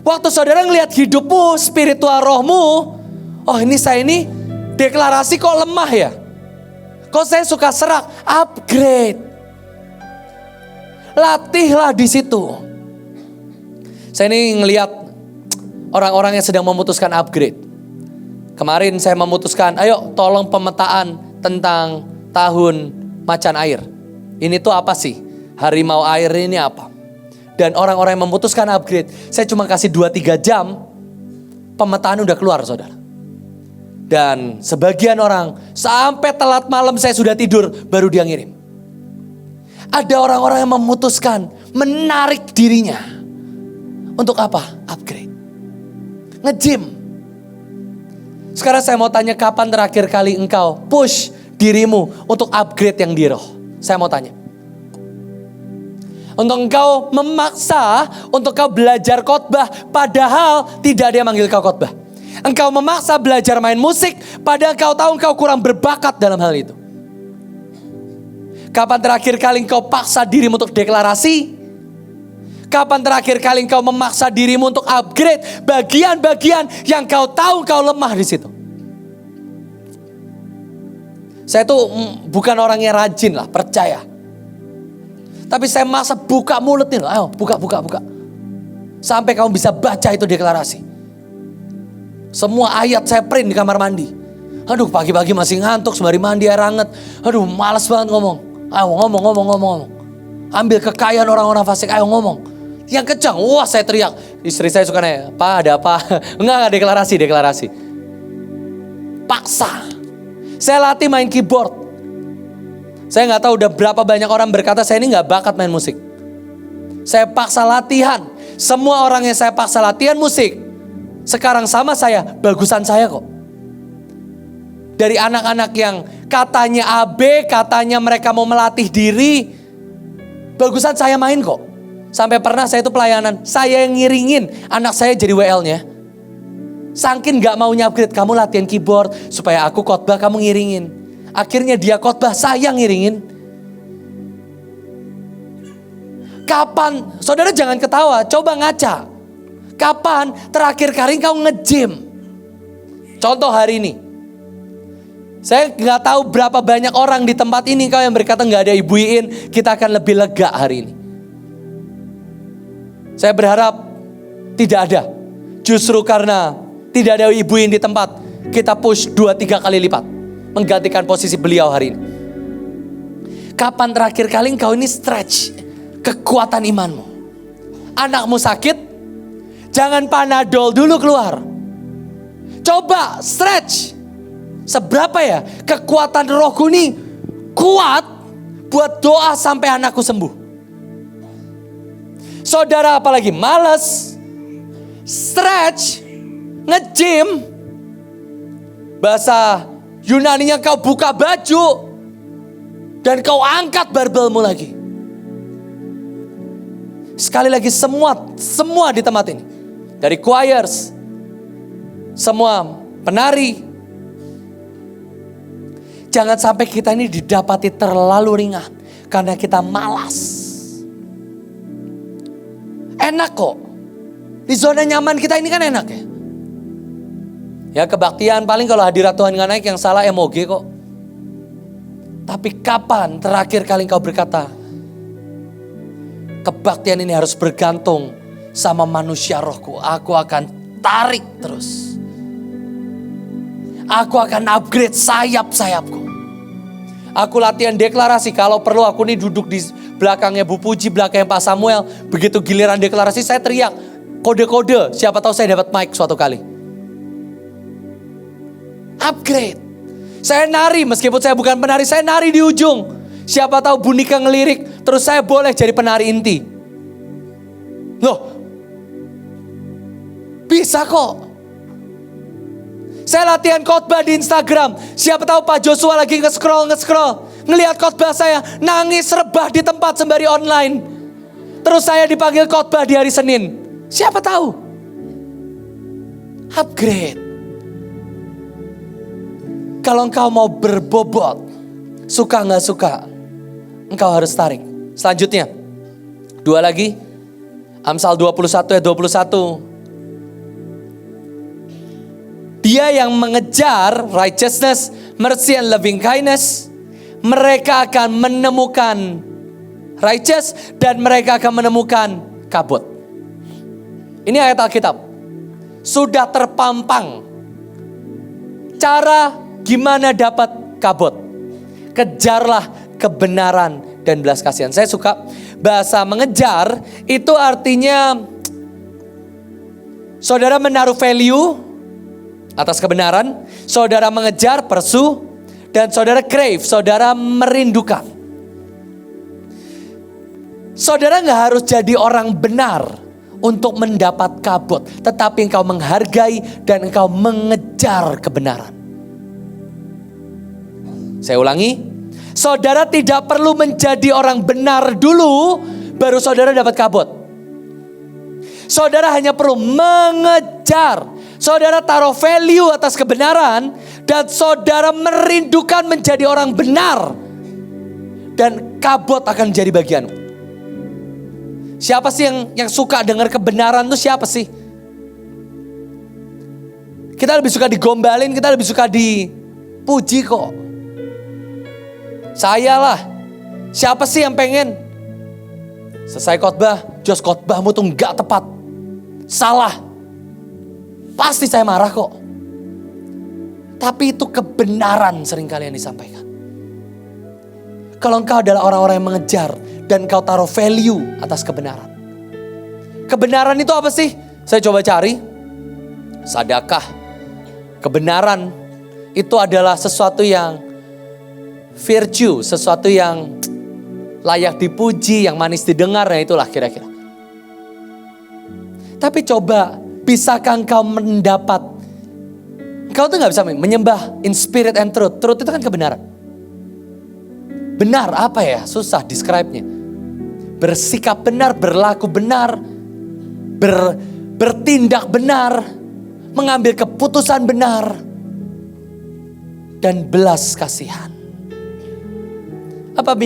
Waktu saudara ngelihat hidupmu, spiritual rohmu. Oh ini saya ini deklarasi kok lemah ya. Kok saya suka serak, upgrade. Latihlah di situ. Saya ini ngelihat orang-orang yang sedang memutuskan upgrade. Kemarin saya memutuskan, ayo tolong pemetaan tentang tahun macan air. Ini tuh apa sih? Harimau air ini apa? Dan orang-orang yang memutuskan upgrade, saya cuma kasih 2-3 jam, pemetaan udah keluar saudara. Dan sebagian orang sampai telat malam saya sudah tidur baru dia ngirim. Ada orang-orang yang memutuskan menarik dirinya. Untuk apa? Upgrade. Nge-gym. Sekarang saya mau tanya kapan terakhir kali engkau push dirimu untuk upgrade yang di roh? Saya mau tanya. Untuk engkau memaksa untuk kau belajar khotbah padahal tidak ada yang manggil kau khotbah. Engkau memaksa belajar main musik padahal engkau tahu engkau kurang berbakat dalam hal itu. Kapan terakhir kali engkau paksa dirimu untuk deklarasi? Kapan terakhir kali engkau memaksa dirimu untuk upgrade bagian-bagian yang kau tahu kau lemah di situ? Saya tuh bukan orang yang rajin lah, percaya. Tapi saya maksa buka mulut nih loh, ayo buka. Sampai kamu bisa baca itu deklarasi. Semua ayat saya print di kamar mandi. Aduh pagi-pagi masih ngantuk sembari mandi air hangat. Aduh malas banget ngomong. Ayo ngomong. Ambil kekayaan orang-orang fasik, ayo ngomong. Yang kencang, wah saya teriak. Istri saya suka nanya, Pak ada apa? Enggak deklarasi. Paksa. Saya latih main keyboard. Saya gak tahu udah berapa banyak orang berkata saya ini gak bakat main musik. Saya paksa latihan. Semua orang yang saya paksa latihan musik, sekarang sama saya, bagusan saya kok. Dari anak-anak yang katanya AB, katanya mereka mau melatih diri, bagusan saya main kok. Sampai pernah saya itu pelayanan, saya yang ngiringin anak saya jadi WL-nya. Saking gak maunya upgrade, kamu latihan keyboard supaya aku khotbah kamu ngiringin. Akhirnya dia khotbah, saya ngiringin. Kapan, saudara jangan ketawa, coba ngaca. Kapan terakhir kali kau nge-gym? Contoh hari ini. Saya gak tahu berapa banyak orang di tempat ini kau yang berkata gak ada Ibu Iin, kita akan lebih lega hari ini. Saya berharap tidak ada. Justru karena tidak ada Ibu Iin di tempat, kita push 2-3 kali lipat. Menggantikan posisi beliau hari ini. Kapan terakhir kali engkau ini stretch kekuatan imanmu? Anakmu sakit, jangan Panadol dulu keluar. Coba stretch. Seberapa ya kekuatan rohku ini kuat buat doa sampai anakku sembuh. Saudara apalagi malas, stretch, nge-gym, bahasa Yunaninya kau buka baju dan kau angkat barbelmu lagi. Sekali lagi semua di tempat ini, dari choirs, semua penari, jangan sampai kita ini didapati terlalu ringan karena kita malas. Enak kok, di zona nyaman kita ini kan enak ya. Ya kebaktian paling kalau hadirat Tuhan gak naik, yang salah MOG kok. Tapi kapan terakhir kali kau berkata, kebaktian ini harus bergantung sama manusia rohku. Aku akan tarik terus. Aku akan upgrade sayap-sayapku. Aku latihan deklarasi, kalau perlu aku nih duduk di belakangnya Bu Puji, belakangnya Pak Samuel. Begitu giliran deklarasi saya teriak kode-kode, siapa tahu saya dapat mic suatu kali. Upgrade. Saya nari, meskipun saya bukan penari, saya nari di ujung. Siapa tahu Bu Nika ngelirik, terus saya boleh jadi penari inti. Loh, bisa kok. Saya latihan khotbah di Instagram. Siapa tahu Pak Joshua lagi nge-scroll. Ngelihat khotbah saya, nangis rebah di tempat sembari online. Terus saya dipanggil khotbah di hari Senin. Siapa tahu. Upgrade. Kalau engkau mau berbobot, suka gak suka, engkau harus tarik. Selanjutnya, 2 lagi. Amsal 21 ayat 21. Dia yang mengejar righteousness, mercy and loving kindness, mereka akan menemukan righteous dan mereka akan menemukan kabut. Ini ayat Alkitab. Sudah terpampang cara gimana dapat kabut. Kejarlah kebenaran dan belas kasihan. Saya suka bahasa mengejar, itu artinya saudara menaruh value atas kebenaran, saudara mengejar, pursue, dan saudara crave, saudara merindukan. Saudara gak harus jadi orang benar untuk mendapat kabut, tetapi engkau menghargai dan engkau mengejar kebenaran. Saya ulangi, saudara tidak perlu menjadi orang benar dulu, baru saudara dapat kabut. Saudara hanya perlu mengejar. Saudara taruh value atas kebenaran dan saudara merindukan menjadi orang benar. Dan kabut akan jadi bagianmu. Siapa sih yang suka dengar kebenaran itu siapa sih? Kita lebih suka digombalin, kita lebih suka dipuji kok. Saya lah. Siapa sih yang pengen? Selesai khotbah, Jos khotbahmu tuh gak tepat. Salah. Pasti saya marah kok. Tapi itu kebenaran seringkali yang disampaikan. Kalau engkau adalah orang-orang yang mengejar dan engkau taruh value atas kebenaran. Kebenaran itu apa sih? Saya coba cari. Sedekah. Kebenaran itu adalah sesuatu yang virtue, sesuatu yang layak dipuji, yang manis didengar, nah itulah kira-kira. Tapi coba, bisakah engkau mendapat? Engkau tuh gak bisa menyembah in spirit and truth. Truth itu kan kebenaran. Benar apa ya? Susah describe-nya. Bersikap benar, berlaku benar, bertindak benar, mengambil keputusan benar, dan belas kasihan. Apa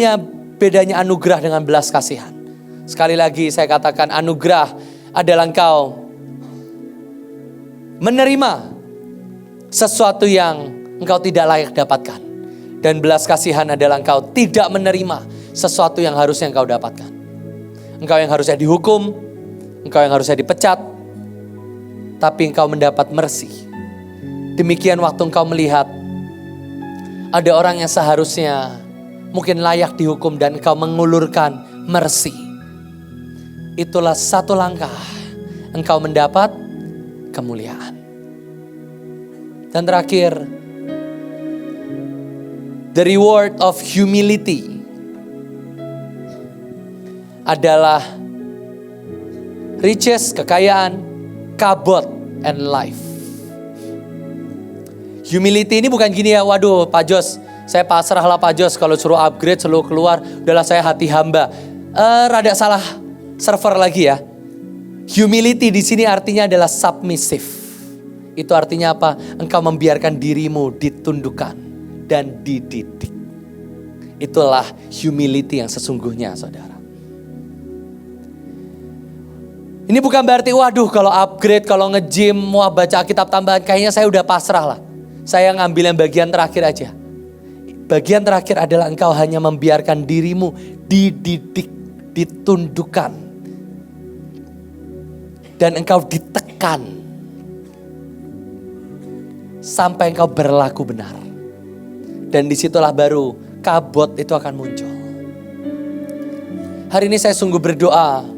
bedanya anugerah dengan belas kasihan? Sekali lagi saya katakan, anugerah adalah engkau menerima sesuatu yang engkau tidak layak dapatkan. Dan belas kasihan adalah engkau tidak menerima sesuatu yang harusnya engkau dapatkan. Engkau yang harusnya dihukum, engkau yang harusnya dipecat, tapi engkau mendapat mercy. Demikian waktu engkau melihat ada orang yang seharusnya mungkin layak dihukum dan engkau mengulurkan mercy. Itulah satu langkah engkau mendapat kemuliaan. Dan terakhir, the reward of humility adalah riches, kekayaan, kabod, and life. Humility ini bukan gini ya, waduh Pak Jos, saya pasrah lah Pak Jos, kalau suruh upgrade, suruh keluar, udahlah saya hati hamba. Rada salah server lagi ya. Humility di sini artinya adalah submissive. Itu artinya apa? Engkau membiarkan dirimu ditundukkan dan dididik. Itulah humility yang sesungguhnya, saudara. Ini bukan berarti, waduh kalau upgrade, kalau nge-gym, mau baca Alkitab tambahan, kayaknya saya udah pasrah lah. Saya ngambil yang bagian terakhir aja. Bagian terakhir adalah engkau hanya membiarkan dirimu dididik, ditundukkan. Dan engkau ditekan. Sampai engkau berlaku benar. Dan disitulah baru kabod itu akan muncul. Hari ini saya sungguh berdoa.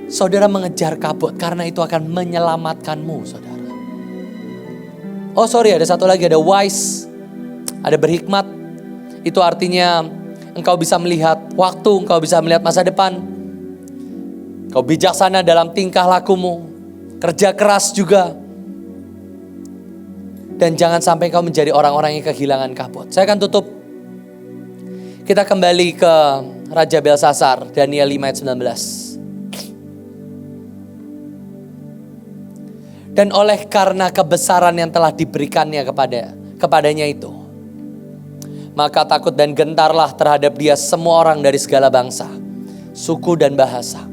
Saudara mengejar kabod karena itu akan menyelamatkanmu, saudara. Oh sorry, ada satu lagi, ada wise. Ada berhikmat. Itu artinya engkau bisa melihat waktu, engkau bisa melihat masa depan. Engkau bijaksana dalam tingkah lakumu. Kerja keras juga. Dan jangan sampai kau menjadi orang-orang yang kehilangan kabod. Saya akan tutup. Kita kembali ke Raja Belsasar, Daniel 5 ayat 19. Dan oleh karena kebesaran yang telah diberikannya kepadanya itu, maka takut dan gentarlah terhadap dia semua orang dari segala bangsa, suku dan bahasa.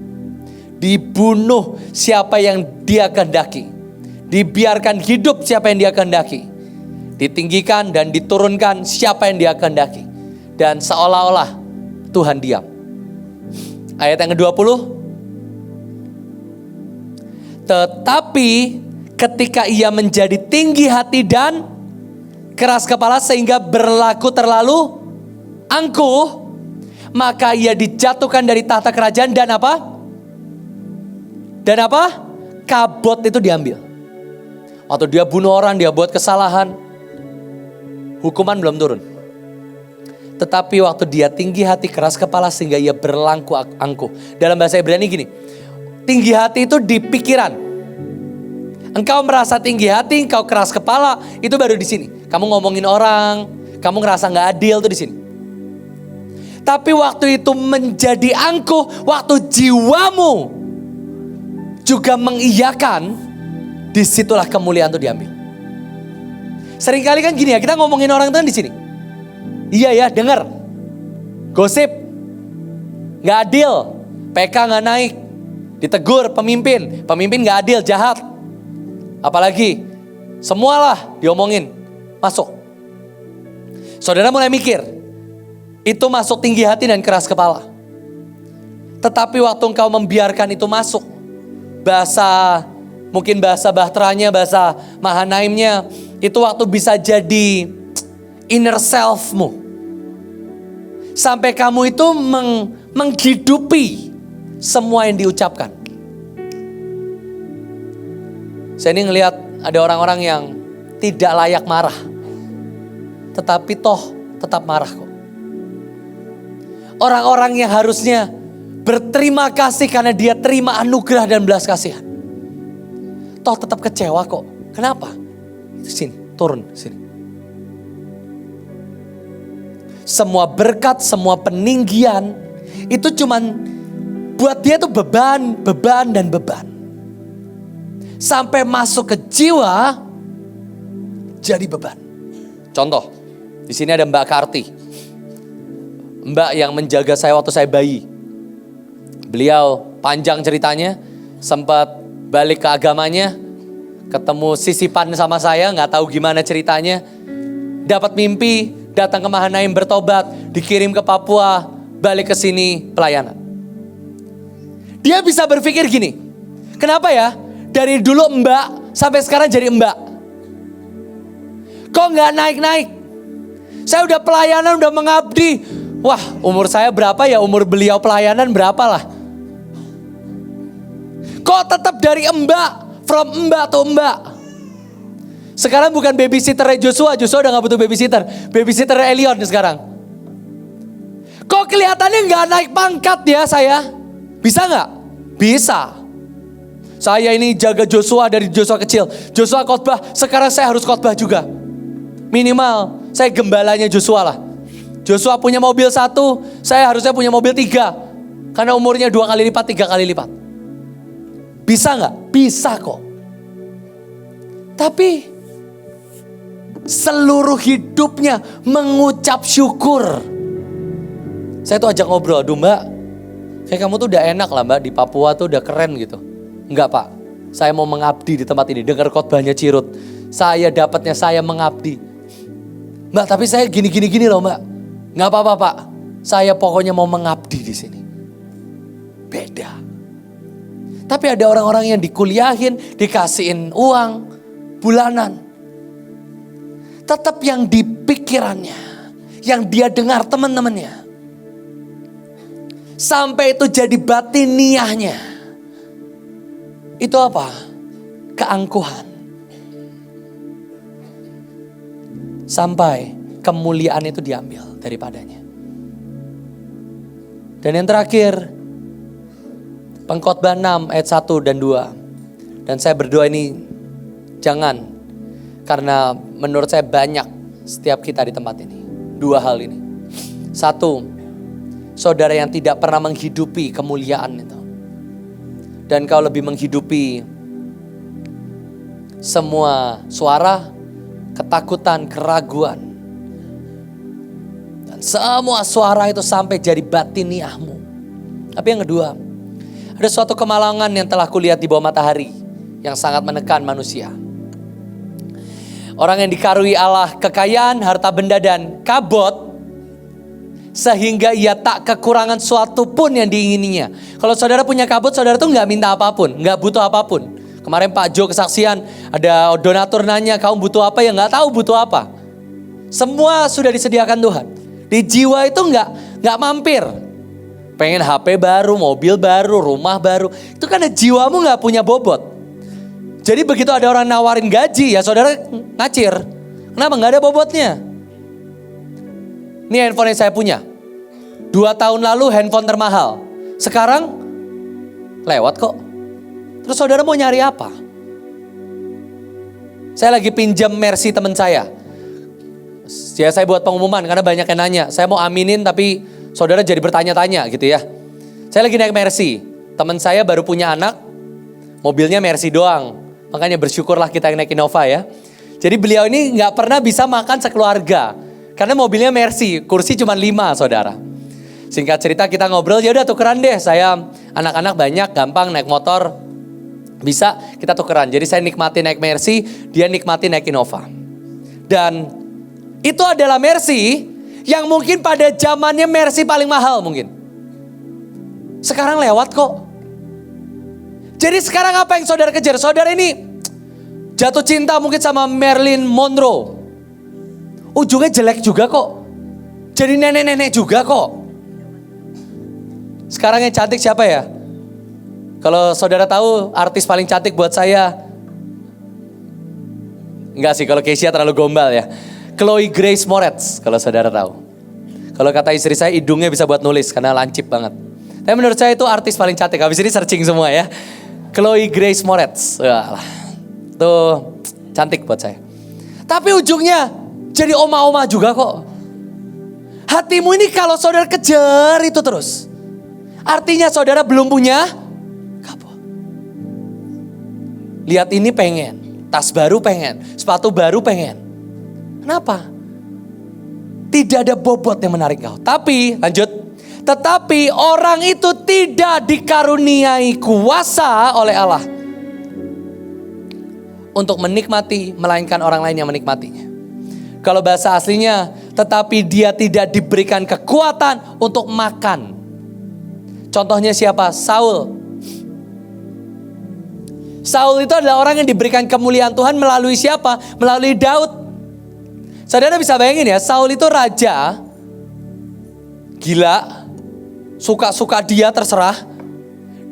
Dibunuh siapa yang dia kehendaki. Dibiarkan hidup siapa yang dia kehendaki. Ditinggikan dan diturunkan siapa yang dia kehendaki. Dan seolah-olah Tuhan diam. Ayat yang ke-20. Tetapi ketika ia menjadi tinggi hati dan keras kepala sehingga berlaku terlalu angkuh, maka ia dijatuhkan dari tahta kerajaan dan apa? Dan apa? Kabod itu diambil. Waktu dia bunuh orang, dia buat kesalahan, hukuman belum turun. Tetapi waktu dia tinggi hati, keras kepala sehingga ia berlaku angkuh. Dalam bahasa Ibrani gini, tinggi hati itu di pikiran. Engkau merasa tinggi hati, engkau keras kepala, itu baru di sini. Kamu ngomongin orang, kamu ngerasa gak adil, itu di sini. Tapi waktu itu menjadi angkuh, waktu jiwamu juga mengiyakan, disitulah kemuliaan itu diambil. Seringkali kan gini ya, kita ngomongin orang itu kan di sini. Iya ya, dengar. Gosip. Gak adil. PK gak naik. Ditegur pemimpin. Pemimpin gak adil, jahat. Apalagi, semualah diomongin. Masuk. Saudara mulai mikir. Itu masuk tinggi hati dan keras kepala. Tetapi waktu engkau membiarkan itu masuk. Mungkin bahasa bahteranya, bahasa Mahanaimnya, itu waktu bisa jadi inner self-mu. Sampai kamu itu menghidupi semua yang diucapkan. Saya ini ngelihat ada orang-orang yang tidak layak marah. Tetapi toh tetap marah kok. Orang-orang yang harusnya Berterima kasih karena dia terima anugerah dan belas kasihan. Toh tetap kecewa kok. Kenapa? Sini, turun sini. Semua berkat, semua peninggian itu cuman buat dia tuh beban, dan beban. Sampai masuk ke jiwa jadi beban. Contoh, di sini ada Mbak Karti. Mbak yang menjaga saya waktu saya bayi. Beliau panjang ceritanya, sempat balik ke agamanya, ketemu sisipan sama saya, nggak tahu gimana ceritanya. Dapat mimpi, datang ke Mahanaim bertobat, dikirim ke Papua, balik ke sini pelayanan. Dia bisa berpikir gini, kenapa ya dari dulu Mbak sampai sekarang jadi Mbak? Kok nggak naik-naik? Saya udah pelayanan, udah mengabdi. Wah, umur saya berapa ya, umur beliau pelayanan berapa lah? Kok tetap dari Mbak, from Mbak to Mbak? Sekarang bukan babysitter Joshua udah gak butuh babysitter Elion sekarang. Kok kelihatannya gak naik pangkat ya saya? Bisa gak? Bisa. Saya ini jaga Joshua dari Joshua kecil. Joshua khotbah, sekarang saya harus khotbah juga. Minimal saya gembalanya Joshua lah. Joshua punya mobil 1, saya harusnya punya mobil 3. Karena umurnya 2 kali lipat, 3 kali lipat. Bisa gak? Bisa kok. Tapi seluruh hidupnya mengucap syukur. Saya tuh ajak ngobrol, aduh Mbak, kayak kamu tuh udah enak lah Mbak, di Papua tuh udah keren gitu. Enggak Pak, saya mau mengabdi di tempat ini, dengar khotbahnya Cirut. Saya dapatnya saya mengabdi. Mbak, tapi saya gini loh Mbak. Enggak apa-apa Pak, saya pokoknya mau mengabdi di sini. Beda. Tapi ada orang-orang yang dikuliahin, dikasihin uang bulanan. Tetap yang di pikirannya, yang dia dengar teman-temannya. Sampai itu jadi batiniahnya. Itu apa? Keangkuhan. Sampai kemuliaan itu diambil daripadanya. Dan yang terakhir, Pengkhotbah 6 ayat 1 dan 2. Dan saya berdoa ini jangan, karena menurut saya banyak setiap kita di tempat ini. 2 hal ini. 1, saudara yang tidak pernah menghidupi kemuliaan itu. Dan kau lebih menghidupi semua suara, ketakutan, keraguan. Dan semua suara itu sampai jadi batiniahmu. Tapi yang kedua, ada suatu kemalangan yang telah kulihat di bawah matahari yang sangat menekan manusia. Orang yang dikaruniai Allah kekayaan, harta benda dan kabut, sehingga ia tak kekurangan suatu pun yang diingininya. Kalau saudara punya kabut, saudara tuh gak minta apapun, gak butuh apapun. Kemarin Pak Jo kesaksian, ada donatur nanya, kamu butuh apa? Ya gak tahu butuh apa. Semua sudah disediakan Tuhan. Di jiwa itu gak mampir. Pengen HP baru, mobil baru, rumah baru. Itu karena jiwamu gak punya bobot. Jadi begitu ada orang nawarin gaji, ya saudara ngacir. Kenapa? Gak ada bobotnya. Ini handphone yang saya punya. 2 tahun lalu handphone termahal. Sekarang lewat kok. Terus saudara mau nyari apa? Saya lagi pinjam Mercy teman saya. Ya saya buat pengumuman karena banyak yang nanya. Saya mau aminin tapi saudara jadi bertanya-tanya gitu ya. Saya lagi naik Mercy. Teman saya baru punya anak. Mobilnya Mercy doang. Makanya bersyukurlah kita yang naik Innova ya. Jadi beliau ini gak pernah bisa makan sekeluarga. Karena mobilnya Mercy, kursi cuma 5 saudara. Singkat cerita kita ngobrol, ya udah tukeran deh. Saya anak-anak banyak, gampang naik motor. Bisa kita tukeran. Jadi saya nikmati naik Mercy, dia nikmati naik Innova. Dan itu adalah Mercy yang mungkin pada zamannya Mercy paling mahal mungkin. Sekarang lewat kok. Jadi sekarang apa yang saudara kejar? Saudara ini jatuh cinta mungkin sama Marilyn Monroe. Ujungnya jelek juga kok. Jadi nenek-nenek juga kok. Sekarang yang cantik siapa ya? Kalau saudara tahu artis paling cantik buat saya. Enggak sih, kalau Keisha terlalu gombal ya. Chloe Grace Moretz kalau saudara tahu. Kalau kata istri saya hidungnya bisa buat nulis karena lancip banget. Tapi menurut saya itu artis paling cantik. Habis ini searching semua ya. Chloe Grace Moretz. Wah, tuh cantik buat saya. Tapi ujungnya jadi oma-oma juga kok. Hatimu ini kalau saudara kejar itu terus, artinya saudara belum punya kapal. Lihat ini pengen, tas baru pengen, sepatu baru pengen. Kenapa? Tidak ada bobot yang menarik kau. Tapi, lanjut. Tetapi orang itu tidak dikaruniai kuasa oleh Allah untuk menikmati, melainkan orang lain yang menikmatinya. Kalau bahasa aslinya, tetapi dia tidak diberikan kekuatan untuk makan. Contohnya siapa? Saul. Saul itu adalah orang yang diberikan kemuliaan Tuhan melalui siapa? Melalui Daud. Saudara bisa bayangin ya, Saul itu raja, gila, suka-suka dia terserah.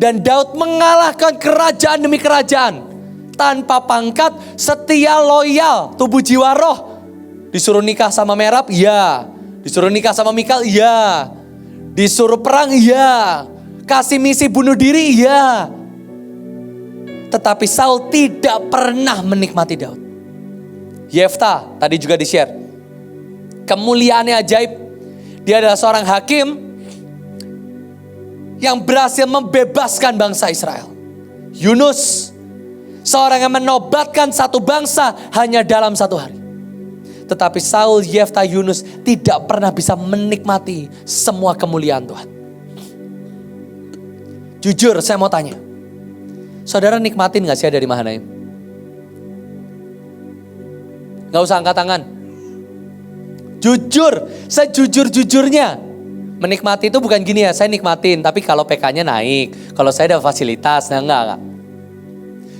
Dan Daud mengalahkan kerajaan demi kerajaan. Tanpa pangkat, setia, loyal, tubuh jiwa roh. Disuruh nikah sama Merab, iya. Disuruh nikah sama Mikal, iya. Disuruh perang, iya. Kasih misi bunuh diri, iya. Tetapi Saul tidak pernah menikmati Daud. Yefta, tadi juga di-share. Kemuliaannya ajaib. Dia adalah seorang hakim yang berhasil membebaskan bangsa Israel. Yunus, seorang yang menobatkan satu bangsa hanya dalam satu hari. Tetapi Saul, Yefta, Yunus tidak pernah bisa menikmati semua kemuliaan Tuhan. Jujur saya mau tanya, saudara nikmatin gak sih dari Mahanaim? Gak usah angkat tangan. Jujur, sejujur-jujurnya. Menikmati itu bukan gini ya, saya nikmatin. Tapi kalau PK-nya naik, kalau saya ada fasilitas, nah enggak.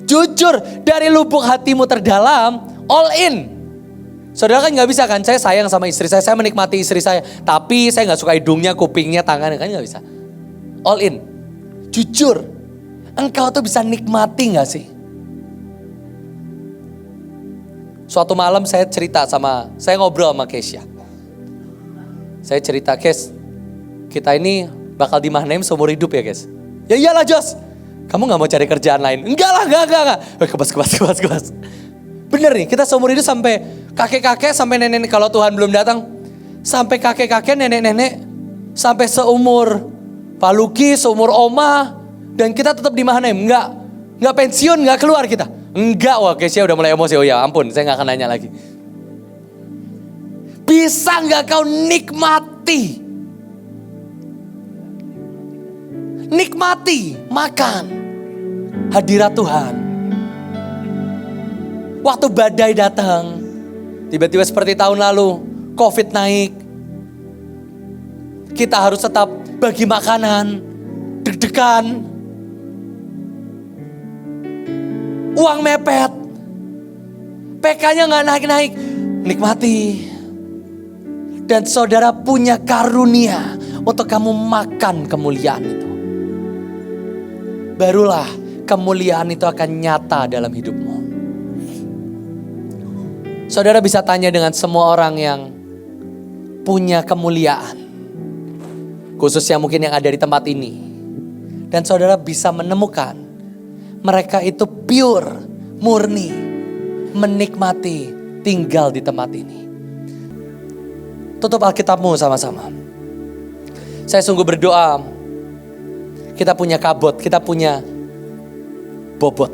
Jujur, dari lubuk hatimu terdalam, all in. Saudara kan gak bisa kan, saya sayang sama istri saya menikmati istri saya. Tapi saya gak suka hidungnya, kupingnya, tangannya, kan gak bisa. All in. Jujur, engkau tuh bisa nikmati gak sih? Suatu malam saya ngobrol sama Kesya. Saya cerita, Kes, kita ini bakal di Mahanaim seumur hidup ya, Kes? Ya iyalah, Jos. Kamu gak mau cari kerjaan lain? Enggak lah, enggak. Kebas. Bener nih, kita seumur hidup sampai kakek-kakek, sampai nenek-nenek kalau Tuhan belum datang. Sampai kakek-kakek, nenek-nenek, sampai seumur Pak Luki, seumur Oma. Dan kita tetap di Mahanaim. Enggak pensiun, enggak keluar kita. Enggak, wah Kesya udah mulai emosi. Oh ya ampun, saya gak akan nanya lagi. Bisa gak kau nikmati? Nikmati, makan hadirat Tuhan. Waktu badai datang, tiba-tiba seperti tahun lalu, COVID naik. Kita harus tetap bagi makanan, deg-degan. Uang mepet. PK-nya gak naik-naik. Nikmati. Dan saudara punya karunia untuk kamu makan kemuliaan itu. Barulah kemuliaan itu akan nyata dalam hidupmu. Saudara bisa tanya dengan semua orang yang punya kemuliaan. Khususnya mungkin yang ada di tempat ini. Dan saudara bisa menemukan mereka itu pure, murni, menikmati tinggal di tempat ini. Tutup Alkitabmu sama-sama. Saya sungguh berdoa. Kita punya kabut, kita punya bobot.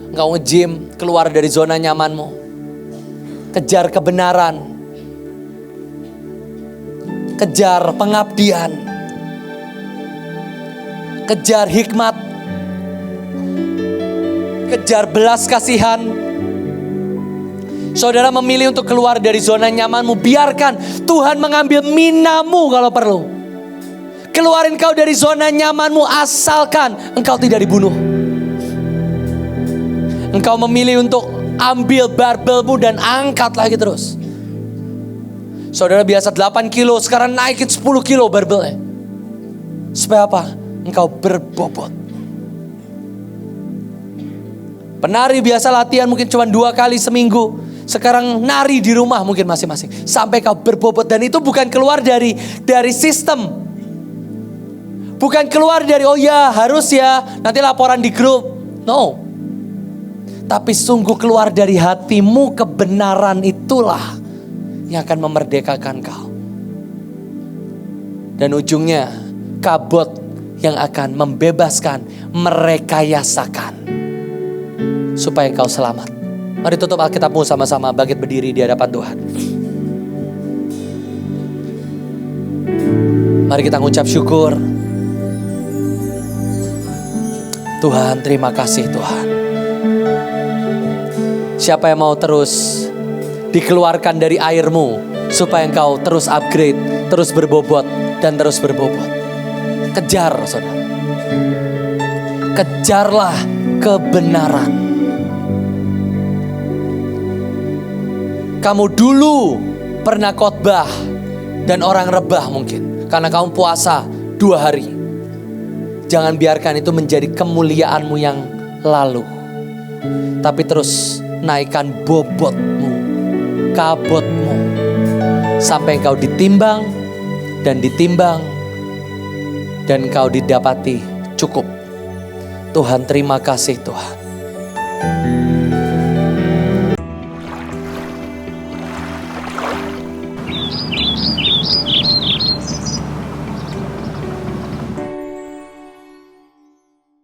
Engkau nge-gym, keluar dari zona nyamanmu. Kejar kebenaran. Kejar pengabdian. Kejar hikmat. Kejar belas kasihan. Saudara memilih untuk keluar dari zona nyamanmu. Biarkan Tuhan mengambil minamu kalau perlu. Keluarin kau dari zona nyamanmu asalkan engkau tidak dibunuh. Engkau memilih untuk ambil barbelmu dan angkat lagi terus. Saudara biasa 8 kilo, sekarang naikin 10 kilo barbelnya. Supaya apa? Engkau berbobot. Penari biasa latihan mungkin cuma 2 kali seminggu. Sekarang nari di rumah mungkin masing-masing. Sampai kau berbobot. Dan itu bukan keluar dari sistem. Bukan keluar dari oh ya harus ya nanti laporan di grup. No. Tapi sungguh keluar dari hatimu, kebenaran itulah yang akan memerdekakan kau. Dan ujungnya kabot yang akan membebaskan, merekayasakan. Supaya kau selamat. Mari tutup Alkitabmu sama-sama, bangkit berdiri di hadapan Tuhan. Mari kita mengucap syukur. Tuhan, terima kasih Tuhan. Siapa yang mau terus dikeluarkan dari airmu supaya engkau terus upgrade, terus berbobot dan terus berbobot. Kejar saudara. Kejarlah kebenaran. Kamu dulu pernah khotbah dan orang rebah mungkin karena kamu puasa 2 hari. Jangan biarkan itu menjadi kemuliaanmu yang lalu. Tapi terus naikkan bobotmu, kabotmu, sampai engkau ditimbang dan engkau didapati cukup. Tuhan, terima kasih Tuhan.